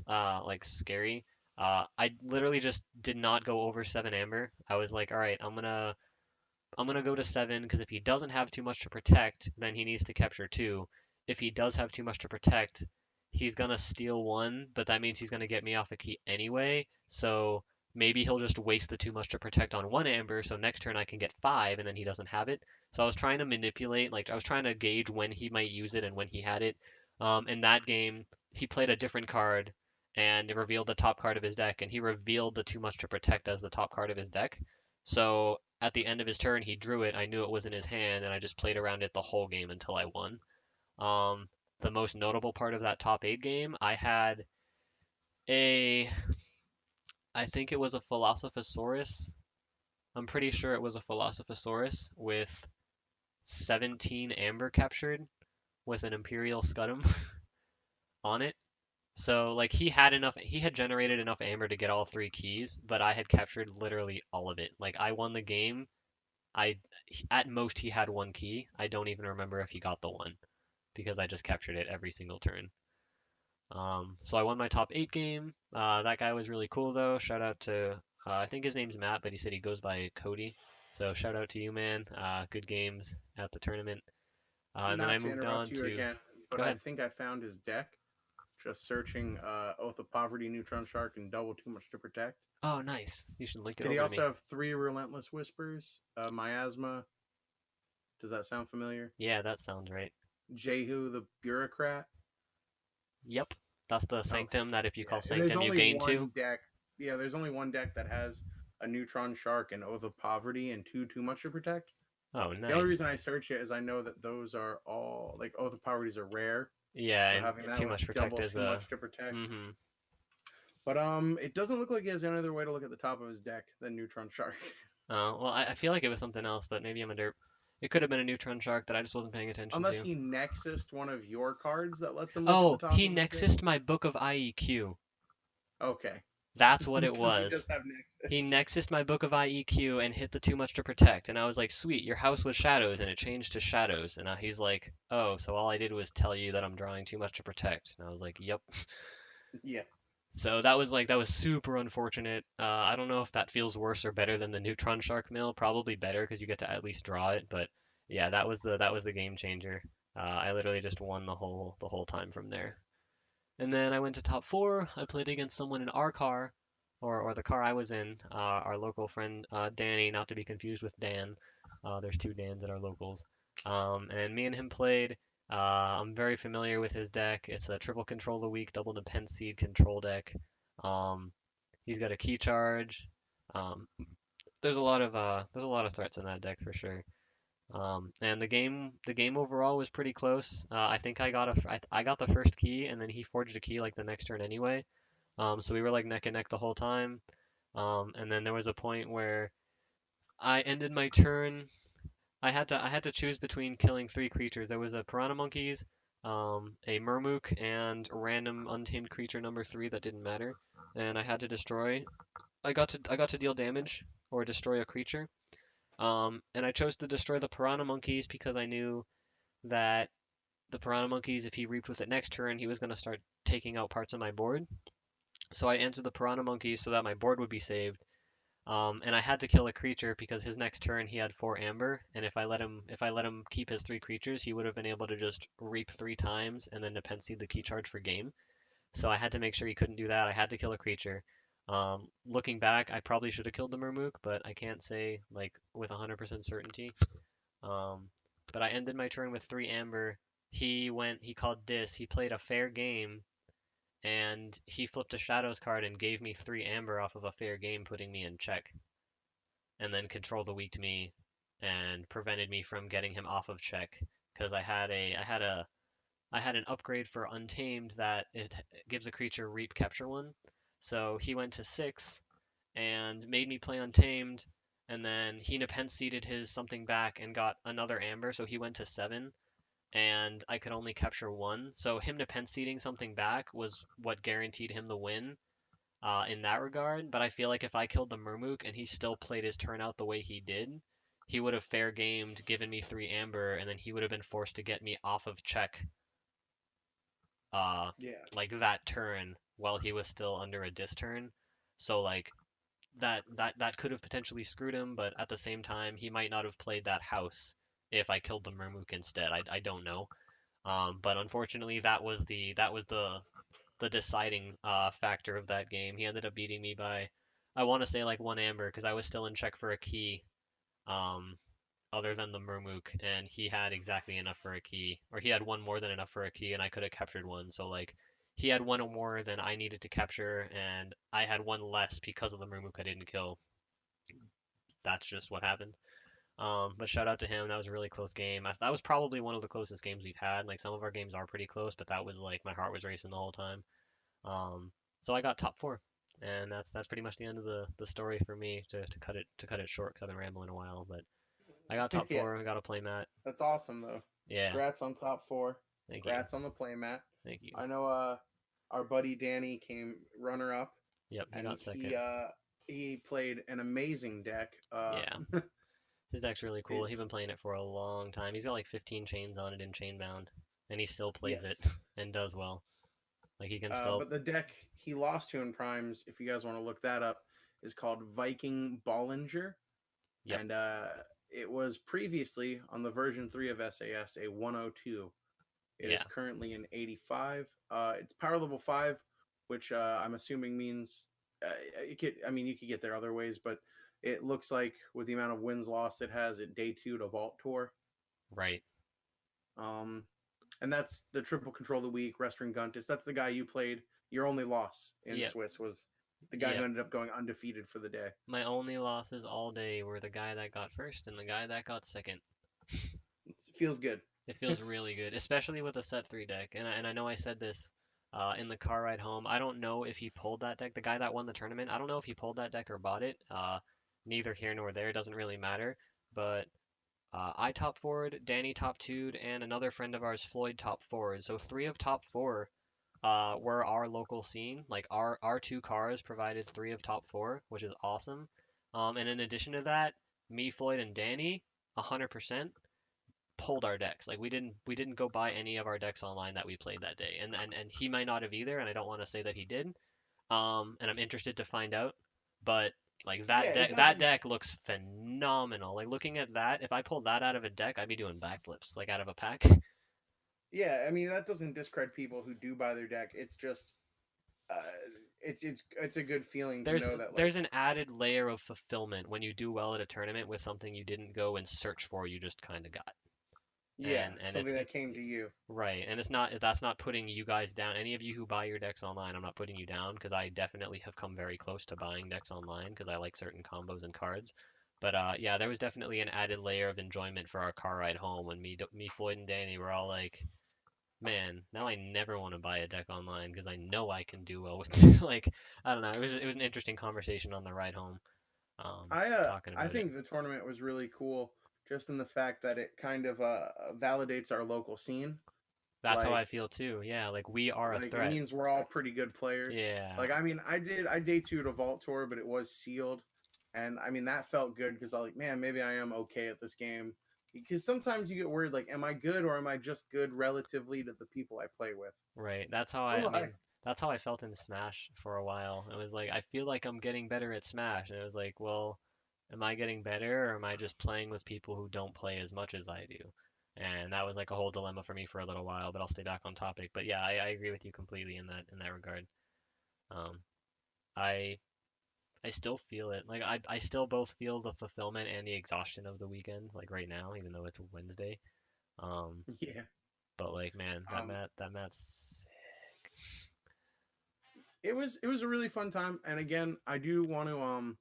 like scary. I literally just did not go over 7 amber. I was like, all right, I'm gonna go to 7 because if he doesn't have too much to protect, then he needs to capture 2. If he does have too much to protect, he's gonna steal 1, but that means he's gonna get me off a key anyway. So maybe he'll just waste the too much to protect on 1 amber, so next turn I can get 5 and then he doesn't have it. So I was trying to manipulate, like I was trying to gauge when he might use it and when he had it. In that game, he played a different card and it revealed the top card of his deck, and he revealed the too much to protect as the top card of his deck. So at the end of his turn, he drew it. I knew it was in his hand, and I just played around it the whole game until I won. Um, the most notable part of that top 8 game, I had a, I think it was a Philosophosaurus. I'm pretty sure it was a Philosophosaurus with 17 amber captured with an Imperial Scudam on it. So like he had generated enough amber to get all 3 keys, but I had captured literally all of it. Like I won the game. I at most he had 1 key. I don't even remember if he got the one because I just captured it every single turn. So I won my top 8 game. That guy was really cool though. Shout out to I think his name's Matt, but he said he goes by Cody. So shout out to you, man. Good games at the tournament. And then I Not to moved interrupt on you to. again, but Go I ahead. think I found his deck. Just searching Oath of Poverty, Neutron Shark, and Double Too Much to Protect. Oh, nice. You should link it Did he over to also me. have 3 Relentless Whispers? Miasma. Does that sound familiar? Yeah, that sounds right. Jehu the Bureaucrat. Yep, that's the Okay. Sanctum that if you call Yeah. There's Sanctum, you only gain 2. one deck. Yeah, there's only one deck that has a Neutron Shark and Oath of Poverty and 2 Too Much to Protect. Oh, The only nice. reason I search it is I know that those are all like Oath of Poverties are rare. Yeah, So and having that too with much protect double is Too a. Much to Protect. Mm-hmm. But it doesn't look like he has any other way to look at the top of his deck than Neutron Shark. Well, I feel like it was something else, but maybe I'm a derp. It could have been a neutron shark that I just wasn't paying attention Unless to. he nexused one of your cards that lets him look at the Oh, top he of his deck. nexused my book of IEQ. Okay. That's what it Because he does was. have He Nexus. nexused my book of IEQ and hit the too much to protect, and I was like, sweet, your house was shadows, and it changed to shadows. And he's like, oh, so all I did was tell you that I'm drawing too much to protect. And I was like, yep. Yeah. So that was super unfortunate. I don't know if that feels worse or better than the neutron shark mill. Probably better because you get to at least draw it. But yeah, that was the game changer. I literally just won the whole time from there. And then I went to top 4. I played against someone in our car, or the car I was in. Our local friend Danny, not to be confused with Dan. There's 2 Dans at our locals. And me and him played. I'm very familiar with his deck. It's a triple control of the week, double depend seed control deck. Um, he's got a key charge. Um, there's a lot of threats in that deck for sure. And the game overall was pretty close. I think I got the first key, and then he forged a key like the next turn anyway. So we were like neck and neck the whole time. And then there was a point where I ended my turn. I had to choose between killing 3 creatures. There was a piranha monkeys, a mermook, and a random untamed creature number 3 that didn't matter. And I had to destroy. I got to deal damage or destroy a creature. And I chose to destroy the piranha monkeys because I knew that the piranha monkeys, if he reaped with it next turn, he was going to start taking out parts of my board. So I answered the piranha monkeys so that my board would be saved. And I had to kill a creature because his next turn he had 4 amber, and if I let him keep his 3 creatures, he would have been able to just reap 3 times and then dependency the key charge for game. So I had to make sure he couldn't do that. I had to kill a creature. Looking back, I probably should have killed the Mermook, but I can't say like with 100% certainty. Um, but I ended my turn with 3 amber. He called dis. He played a fair game, and he flipped a shadows card and gave me 3 amber off of a fair game, putting me in check, and then controlled the weak to me and prevented me from getting him off of check because I had an upgrade for Untamed that it gives a creature reap capture 1. So he went to 6 and made me play Untamed, and then he nepenthe seeded his something back and got another amber, so he went to 7. and I could only capture one. So him to pen seeding something back was what guaranteed him the win in that regard. But I feel like if I killed the Murmook and he still played his turn out the way he did, he would have fair gamed, given me 3 amber, and then he would have been forced to get me off of check uh, Yeah. like that turn while he was still under a dis turn. So like that could have potentially screwed him, but at the same time, he might not have played that house if I killed the Murmook instead. I don't know. But unfortunately, that was the deciding factor of that game. He ended up beating me by, I want to say like 1 amber because I was still in check for a key. Um, other than the Murmook, and he had exactly enough for a key, or he had one more than enough for a key, and I could have captured one. So like, he had one more than I needed to capture, and I had one less because of the Murmook I didn't kill. That's just what happened. But shout out to him. That was a really close game. That was probably one of the closest games we've had. Like some of our games are pretty close, but that was like my heart was racing the whole time. So I got top four, and that's pretty much the end of the story for me. To cut it short because I've been rambling a while, but I got top Yeah. four. I got a playmat. That's awesome though. Yeah, Congrats on top four. thank you, Congrats on the playmat. thank you. I know our buddy Danny came runner up, Yep, he and got second. he played an amazing deck. Yeah, his deck's really cool. He's It's been playing it for a long time. He's got like 15 chains on it in Chainbound, and he still plays it yes. and does well. Like he can still. But the deck he lost to in primes, if you guys want to look that up, is called Viking Bollinger, Yep. and it was previously on the version 3 of SAS a 102. It is Yeah. currently an 85. It's power level 5, which I'm assuming means you could get there other ways, but it looks like with the amount of wins lost it has at day 2 to Vault Tour. Right. Um, and that's the triple control of the week, Restring Guntis. That's the guy you played. Your only loss in Yep. Swiss was the guy who Yep. ended up going undefeated for the day. My only losses all day were the guy that got first and the guy that got second. It feels good. It feels really good, especially with a set three deck. And I know I said this in the car ride home. I don't know if he pulled that deck. The guy that won the tournament, I don't know if he pulled that deck or bought it. Neither here nor there. It doesn't really matter. But I top forward, Danny top two'd, and another friend of ours, Floyd, top forward. So three of top four were our local scene. Like our two cars provided three of top four, which is awesome. And in addition to that, me, Floyd, and Danny, 100% pulled our decks. Like we didn't go buy any of our decks online that we played that day. And he might not have either, and I don't want to say that he did. And I'm interested to find out. But like Yeah, it that doesn't. deck looks phenomenal. Like looking at that, if I pulled that out of a deck, I'd be doing backflips like out of a pack. Yeah, I mean that doesn't discredit people who do buy their deck. It's just, uh, it's a good feeling to there's know that like there's an added layer of fulfillment when you do well at a tournament with something you didn't go and search for, you just kind of got. yeah, And something that came to you. right, and that's not putting you guys down. Any of you who buy your decks online, I'm not putting you down because I definitely have come very close to buying decks online because I like certain combos and cards. But yeah, there was definitely an added layer of enjoyment for our car ride home when me, Floyd, and Danny were all like, "Man, now I never want to buy a deck online because I know I can do well with." Like, I don't know. It was an interesting conversation on the ride home, talking I about it. think the tournament was really cool, just in the fact that it kind of validates our local scene. That's how Like I feel too. Yeah, like we are a it threat. means we're all pretty good players. Yeah, Like I mean, I day two to Vault Tour, but it was sealed, and I mean that felt good because I was like, man, maybe I am okay at this game. Because sometimes you get worried, like, am I good or am I just good relatively to the people I play with? right. I Like, mean, that's how I felt in Smash for a while. It was like, I feel like I'm getting better at Smash. And it was like, well, am I getting better or am I just playing with people who don't play as much as I do? And that was like a whole dilemma for me for a little while, but I'll stay back on topic. But yeah, I agree with you completely in that regard. Um, I I still feel it. Like I still both feel the fulfillment and the exhaustion of the weekend, like right now, even though it's Wednesday. Um, yeah. but like man, Um, that mat's it was a really fun time, and again, I do want to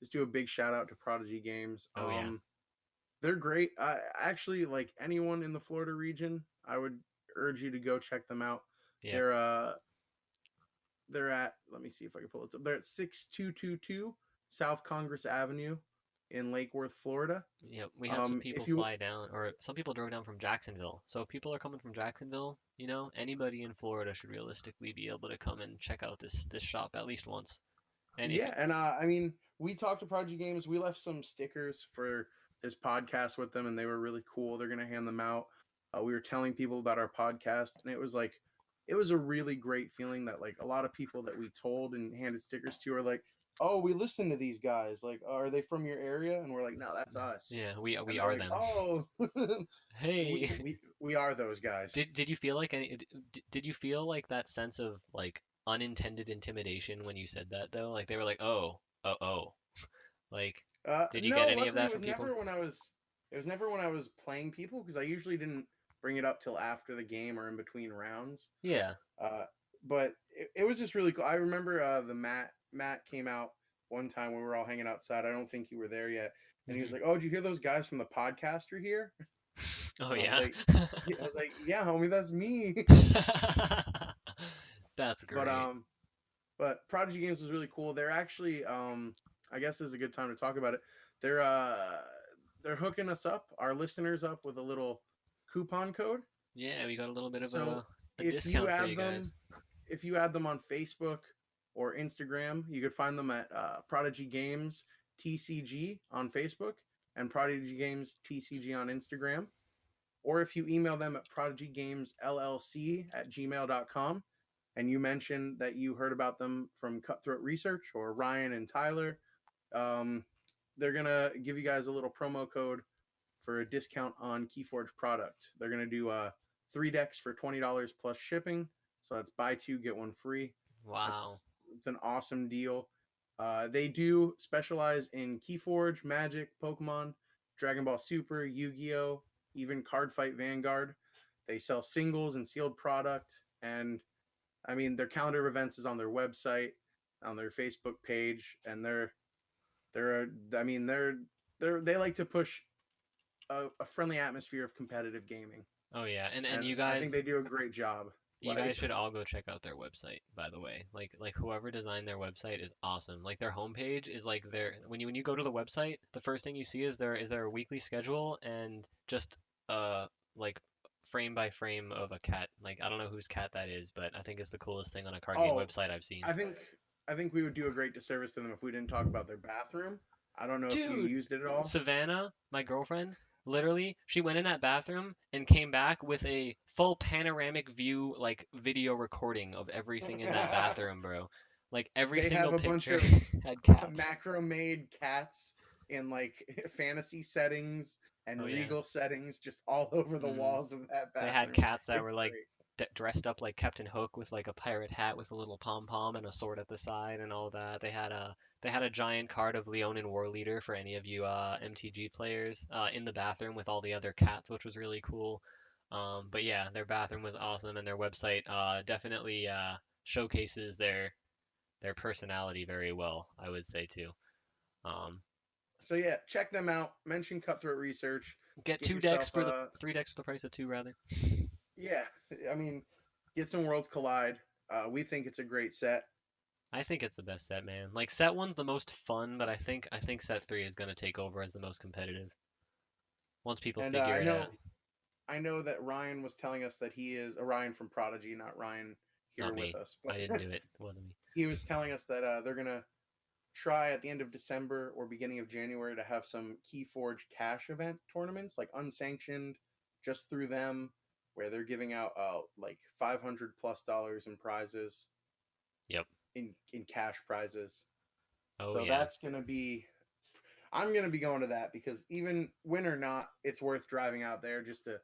just do a big shout out to Prodigy Games. oh yeah. They're great. Actually, like anyone in the Florida region, I would urge you to go check them out. Yep. They're they're at, let me see if I can pull it up. They're at 6222 South Congress Avenue. in Lake Worth, Florida. Yeah, we had some people If you fly down, or some people drove down from Jacksonville. So if people are coming from Jacksonville, anybody in Florida should realistically be able to come and check out this shop at least once. And if Yeah, and I mean, we talked to Prodigy Games. We left some stickers for this podcast with them, and they were really cool. They're gonna hand them out. We were telling people about our podcast, and it was like, it was a really great feeling that like a lot of people that we told and handed stickers to are like, "Oh, we listen to these guys. Like, are they from your area?" And we're like, "No, that's us." yeah, we And they're are like, them. "Oh, we, Hey, we we are those guys." did you feel like did you feel like that sense of like unintended intimidation when you said that though? Like they were like, "Oh, oh." Like did you get No, any of luckily that it was from people? never when I was it was never when I was playing people because I usually didn't bring it up till after the game or in between rounds. Yeah. Uh, but it was just really cool. I remember the Matt came out one time when we were all hanging outside. I don't think you were there yet, and he was Hmm. like, "Oh, did you hear those guys from the podcast are here?" Oh And yeah. I was like, "Yeah, homie, that's me." That's but great. um, but Prodigy Games was really cool. They're actually I guess this is a good time to talk about it. They're uh they're hooking us up, our listeners up with a little coupon code. Yeah, we got a little bit of So a if you discount for you add them guys. if you add them on Facebook or Instagram, you could find them at Prodigy Games TCG on Facebook and Prodigy Games TCG on Instagram. Or if you email them at prodigygamesllc@gmail.com and you mention that you heard about them from Cutthroat Research or Ryan and Tyler, um, they're going to give you guys a little promo code for a discount on Keyforge product. They're going to do 3 decks for $20 plus shipping. So that's buy two, get one free. Wow. That's it's an awesome deal. They do specialize in Keyforge, Magic, Pokemon, Dragon Ball Super, Yu-Gi-Oh, even Card Fight Vanguard. They sell singles and sealed product, and I mean their calendar of events is on their website, on their Facebook page, and they're I mean they like to push a friendly atmosphere of competitive gaming, Oh yeah. And and I think they do a great job. you guys Like, should all go check out their website, by the way. Like whoever designed their website is awesome. Like their homepage is like their when you go to the website, the first thing you see is their weekly schedule and just like frame by frame of a cat. Like I don't know whose cat that is, but I think it's the coolest thing on a card game oh, website I've seen. I think I think we would do a great disservice to them if we didn't talk about their bathroom. I don't know if you Dude, used it at all. Savannah, my girlfriend, literally, she went in that bathroom and came back with a full panoramic view, like video recording of everything in that bathroom, bro. Like every They have single a bunch picture of had cats. macro made cats in like fantasy settings Oh and yeah. regal settings just all over the Hmm. walls of that They had bathroom. cats that It's were like great. dressed up like Captain Hook with like a pirate hat with a little pom pom and a sword at the side and all that. They had a giant card of Leonin War Leader for any of you MTG players in the bathroom with all the other cats, which was really cool. But yeah, their bathroom was awesome and their website definitely showcases their personality very well, I would say too. Um, So yeah, check them out. Mention Cutthroat Research. get Get two decks yourself for the 3 decks for the price of two, rather. yeah. I mean, get some Worlds Collide. We think it's a great set. I think it's the best set, man. Like set one's the most fun, but I think set three is gonna take over as the most competitive once people And figure it out. I know that Ryan was telling us that he is Ryan from Prodigy, not Ryan Not here with me. us, I but didn't do it. It wasn't me. he was telling us that they're gonna try at the end of December or beginning of January to have some Keyforge cash event tournaments, like unsanctioned, just through them, where they're giving out like $500+ in prizes Yep. in cash prizes. Oh So yeah. that's gonna be. I'm gonna be going to that because even win or not, it's worth driving out there just to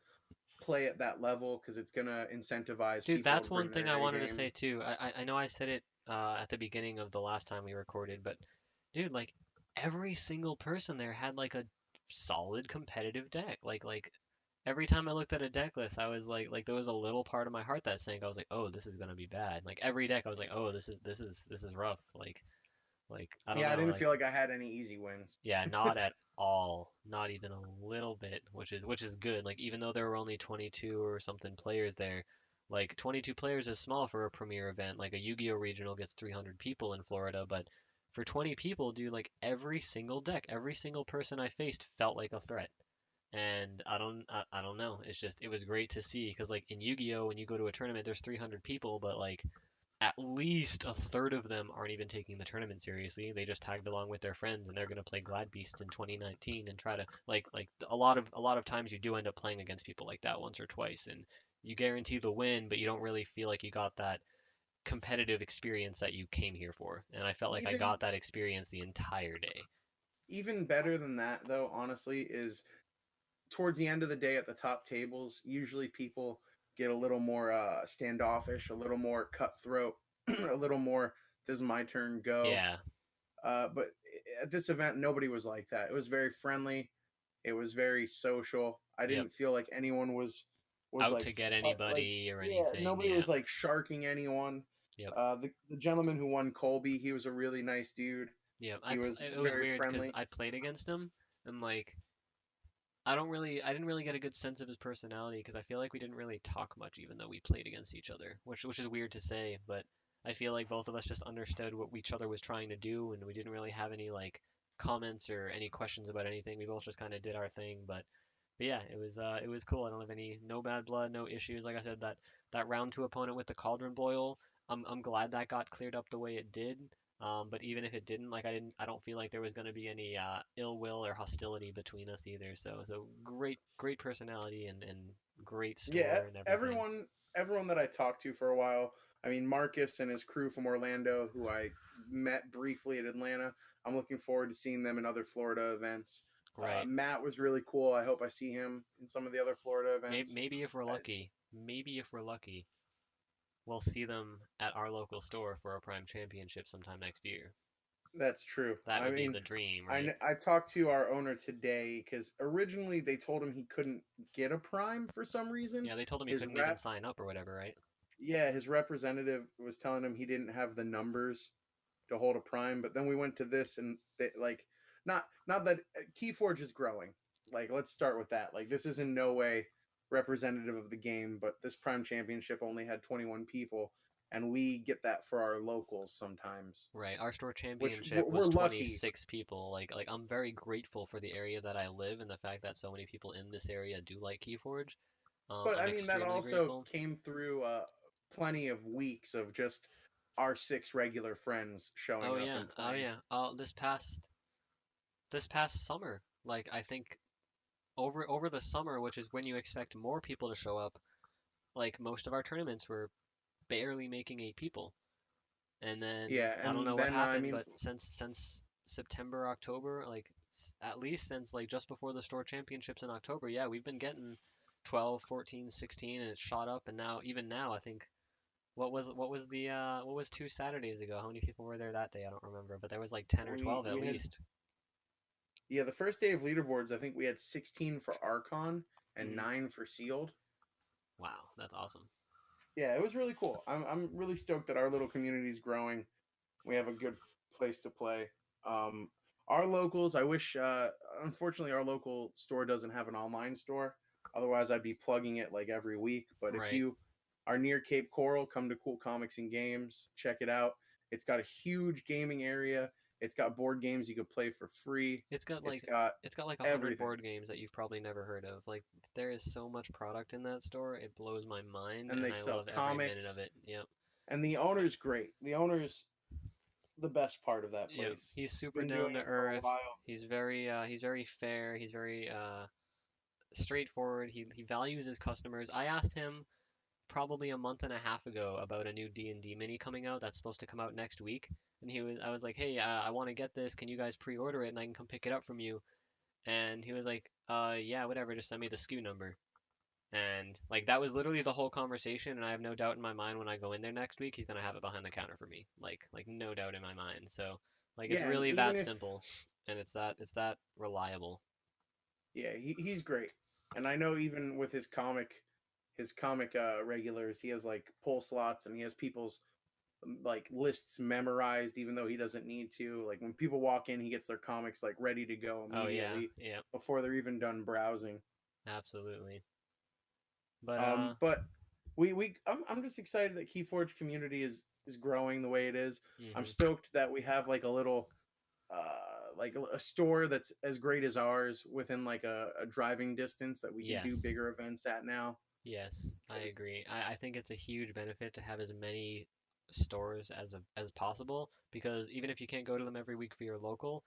play at that level because it's gonna incentivize Dude, people to that's one bring thing their I A wanted to game. say too. I know I said it at the beginning of the last time we recorded, but dude, like every single person there had like a solid competitive deck. Like every time I looked at a deck list, I was like there was a little part of my heart that sank. I was like, oh, this is gonna be bad. Like every deck, I was like, oh, this is rough. Like I don't Yeah, I know. didn't Like feel like I had any easy wins. yeah, not at all. Not even a little bit, which is good. Like even though there were only 22 or something players there, like 22 players is small for a premier event. Like a Yu-Gi-Oh regional gets 300 people in Florida, but for 20 people, dude, like every single deck, every single person I faced felt like a threat. And I don't know. It's just it was great to see because like in Yu-Gi-Oh, when you go to a tournament, there's 300 people, but like at least a third of them aren't even taking the tournament seriously. They just tagged along with their friends and they're gonna play Glad Beast in 2019 and try to like a lot of times you do end up playing against people like that once or twice and you guarantee the win, but you don't really feel like you got that competitive experience that you came here for. And I felt like I Even got that experience the entire day. even better than that, though, honestly, is towards the end of the day at the top tables. Usually, people get a little more standoffish, a little more cutthroat, a little more. This is my turn. Go. Yeah, But at this event, nobody was like that. It was very friendly. It was very social. I yep. didn't feel like anyone was Out like to get like anybody or yeah. anything. Nobody Yeah, was like sharking anyone. yep. The gentleman who won Colby, he was a really nice dude. Yeah, He was it was very weird because friendly. I played against him and like I didn't really get a good sense of his personality because I feel like we didn't really talk much even though we played against each other, which is weird to say, but I feel like both of us just understood what each other was trying to do and we didn't really have any like comments or any questions about anything. We both just kind of did our thing, but yeah, it was cool. I don't have any no bad blood, no issues. Like I said, that round two opponent with the cauldron boil, I'm glad that got cleared up the way it did. But even if it didn't, like I don't feel like there was going to be any ill will or hostility between us either. So great personality and great Yeah, store and everything. everyone that I talked to for a while. I mean, Marcus and his crew from Orlando, who I met briefly at Atlanta. I'm looking forward to seeing them in other Florida events. Right. Matt was really cool. I hope I see him in some of the other Florida events. Maybe if we're lucky, we'll see them at our local store for a Prime Championship sometime next year. That's true. That I would be mean, the dream, right? I talked to our owner today because originally they told him he couldn't get a prime for some reason. Yeah, they told him he His couldn't even rep, sign up or whatever, right? yeah, his representative was telling him he didn't have the numbers to hold a prime. But then we went to this and they, like, not that Keyforge is growing. Like, let's start with that. Like, this is in no way representative of the game, but this prime championship only had 21 people, and we get that for our locals sometimes, Right. Our store which championship we're was lucky. 26 people. Like I'm very grateful for the area that I live and the fact that so many people in this area do like Keyforge. But I'm I mean, that extremely also grateful. came through plenty of weeks of just our six regular friends Oh showing up yeah. and Oh playing. yeah. This past summer, like I think over the summer, which is when you expect more people to show up, like most of our tournaments were barely making 8 people. And then Yeah, I don't know and what then I happened, mean, but since September, October, like at least since like just before the store championships in October, yeah, we've been getting 12, 14, 16 and it shot up and now even now I think what was 2 Saturdays ago? How many people were there that day? I don't remember, but there was like 10 or we 12 at we had least. yeah, the first day of leaderboards, I think we had 16 for Archon and Hmm. 9 for Sealed. Wow, that's awesome. Yeah, it was really cool. I'm really stoked that our little community is growing. We have a good place to play. Um, our locals, I wish. Unfortunately, our local store doesn't have an online store. Otherwise, I'd be plugging it like every week. But if Right. you are near Cape Coral, come to Cool Comics and Games. Check it out. It's got a huge gaming area. It's got board games you could play for free. It's got It's like got it's got like 100 everything, board games that you've probably never heard of. Like there is so much product in that store. It blows my mind and and they I sell love every minute of comics. it. Yep. And the owner's great. The owner's the best part of that Yep. place. He's super Been doing down to it for a earth. while. He's very fair. He's very straightforward. He values his customers. I asked him probably a month and a half ago about a new D&D mini coming out that's supposed to come out next week. And I was like, "Hey, I want to get this. Can you guys pre-order it and I can come pick it up from you?" And he was like, yeah, whatever, just send me the SKU number." And like that was literally the whole conversation, and I have no doubt in my mind when I go in there next week, he's gonna have it behind the counter for me. Like no doubt in my mind. So like it's Yeah, and really even that if simple, and it's that reliable. yeah, he's great. And I know even with his comic regulars, he has like pull slots and he has people's like lists memorized even though he doesn't need to. Like when people walk in, he gets their comics like ready to go Oh yeah, immediately yeah, before they're even done browsing. absolutely. But But I'm just excited that Keyforge community is growing the way it is. I'm Hmm. stoked that we have like a little like a store that's as great as ours within like a driving distance that we can do Yes. bigger events at now. Yes, I Because agree. I think it's a huge benefit to have as many stores as possible because even if you can't go to them every week for your local,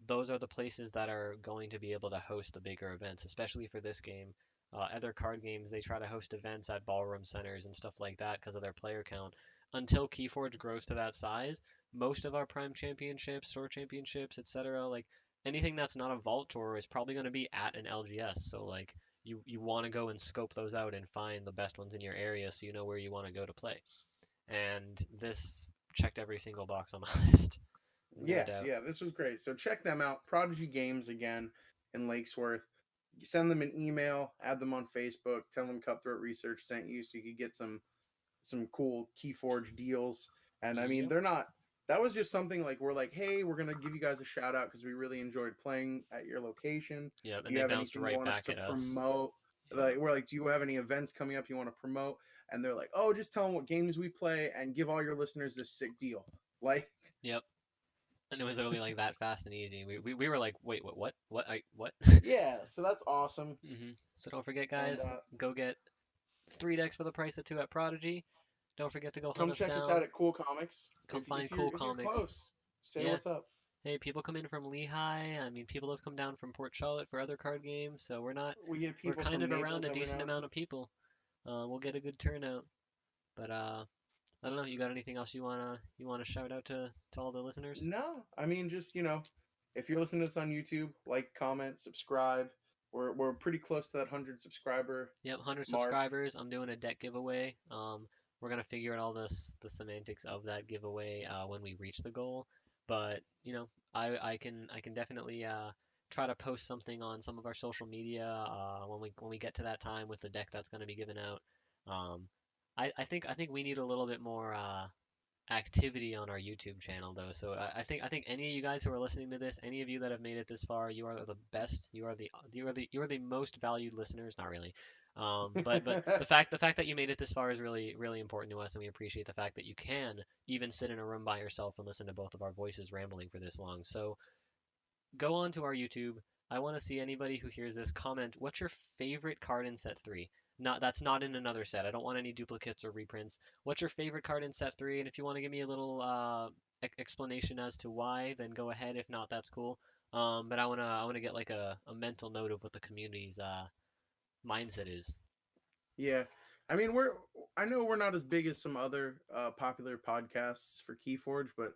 those are the places that are going to be able to host the bigger events, especially for this game. Other card games, they try to host events at ballroom centers and stuff like that because of their player count. Until Keyforge grows to that size, most of our Prime Championships, Store Championships, etc., like anything that's not a Vault Tour is probably going to be at an LGS. So like you want to go and scope those out and find the best ones in your area so you know where you want to go to play. And this checked every single box on my list, no yeah, doubt. yeah, this was great. So check them out. Prodigy Games again in Lakesworth. Send them an email, add them on Facebook, tell them Cutthroat Research sent you so you could get some cool Keyforge deals. And I mean, Yep, they're not. That was just something like we're like, hey, we're gonna give you guys a shout out because we really enjoyed playing at your location. yep, Do and you they have bounced anything you right want us back to at us. promote? Yep, Like we're like, do you have any events coming up you want to promote? And they're like, oh, just tell them what games we play and give all your listeners this sick deal. Like, yep. And it was literally like that fast and easy. We were like, wait, what? yeah, so that's awesome. So don't forget, And guys, go get 3 decks for the price of two at Prodigy. Don't forget to go hunt come us check us out down. at Cool Comics. Come If find you're cool if you're comics. close, say Yeah. what's up. Hey, people come in from Lehigh. I mean, people have come down from Port Charlotte for other card games, so We get we're people kind from of around Naples a every decent now and amount then. of people. We'll get a good turnout. But I don't know. You got anything else you wanna shout out to all the listeners? No, I mean just if you're listening to this on YouTube, like, comment, subscribe. We're pretty close to that 100 subscriber Yep, 100 mark. subscribers. I'm doing a deck giveaway. We're gonna figure out all the semantics of that giveaway when we reach the goal. But I can definitely try to post something on some of our social media when we get to that time with the deck that's gonna be given out. Um, I think we need a little bit more activity on our YouTube channel though. So I think any of you guys who are listening to this, any of you that have made it this far, you are the best. You are the most valued listeners. Not really, but the fact that you made it this far is really really important to us, and we appreciate the fact that you can even sit in a room by yourself and listen to both of our voices rambling for this long. So go on to our YouTube. I want to see anybody who hears this comment. What's your favorite card in set three? Not that's not in another set. I don't want any duplicates or reprints. What's your favorite card in set three? And if you want to give me a little explanation as to why, then go ahead. If not, that's cool. But I wanna get like a mental note of what the community's mindset is. Yeah, I mean I know we're not as big as some other popular podcasts for Keyforge, but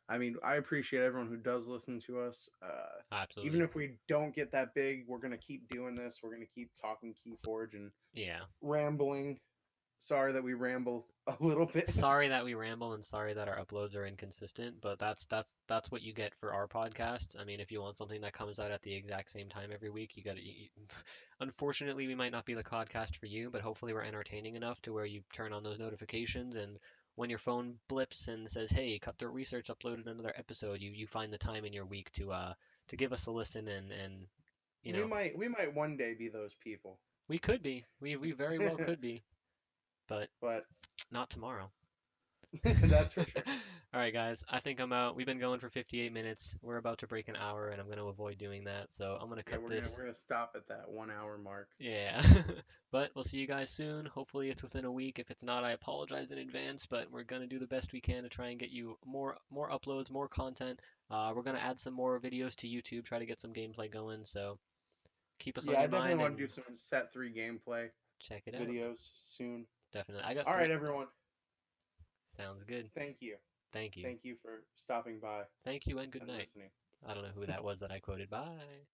I mean I appreciate everyone who does listen to us. Even Absolutely. if we don't get that big, we're gonna keep doing this. We're gonna keep talking Keyforge and Yeah. rambling. Sorry that we ramble a little bit. Sorry that we ramble and sorry that our uploads are inconsistent, but that's what you get for our podcast. I mean, if you want something that comes out at the exact same time every week, you got to. Unfortunately, we might not be the podcast for you, but hopefully we're entertaining enough to where you turn on those notifications and when your phone blips and says, "Hey, Cutthroat Research uploaded another episode," you find the time in your week to give us a listen and you know We might one day be those people, we could be we very well could be, but but not tomorrow. that's for sure. All right, guys. I think I'm out. We've been going for 58 minutes. We're about to break an hour, and I'm going to avoid doing that. So I'm going to Yeah, cut we're gonna this. we're gonna stop at that 1 hour mark. Yeah. But we'll see you guys soon. Hopefully, it's within a week. If it's not, I apologize in advance, but we're going to do the best we can to try and get you more uploads, more content. We're going to add some more videos to YouTube, try to get some gameplay going. So keep us on Yeah, I your definitely mind want to and do some set three gameplay check it out. videos soon. Definitely. I got All three. right, everyone. Sounds good. Thank you. Thank you. Thank you for stopping by Thank you and good and night. listening. I don't know who that was that I quoted. Bye.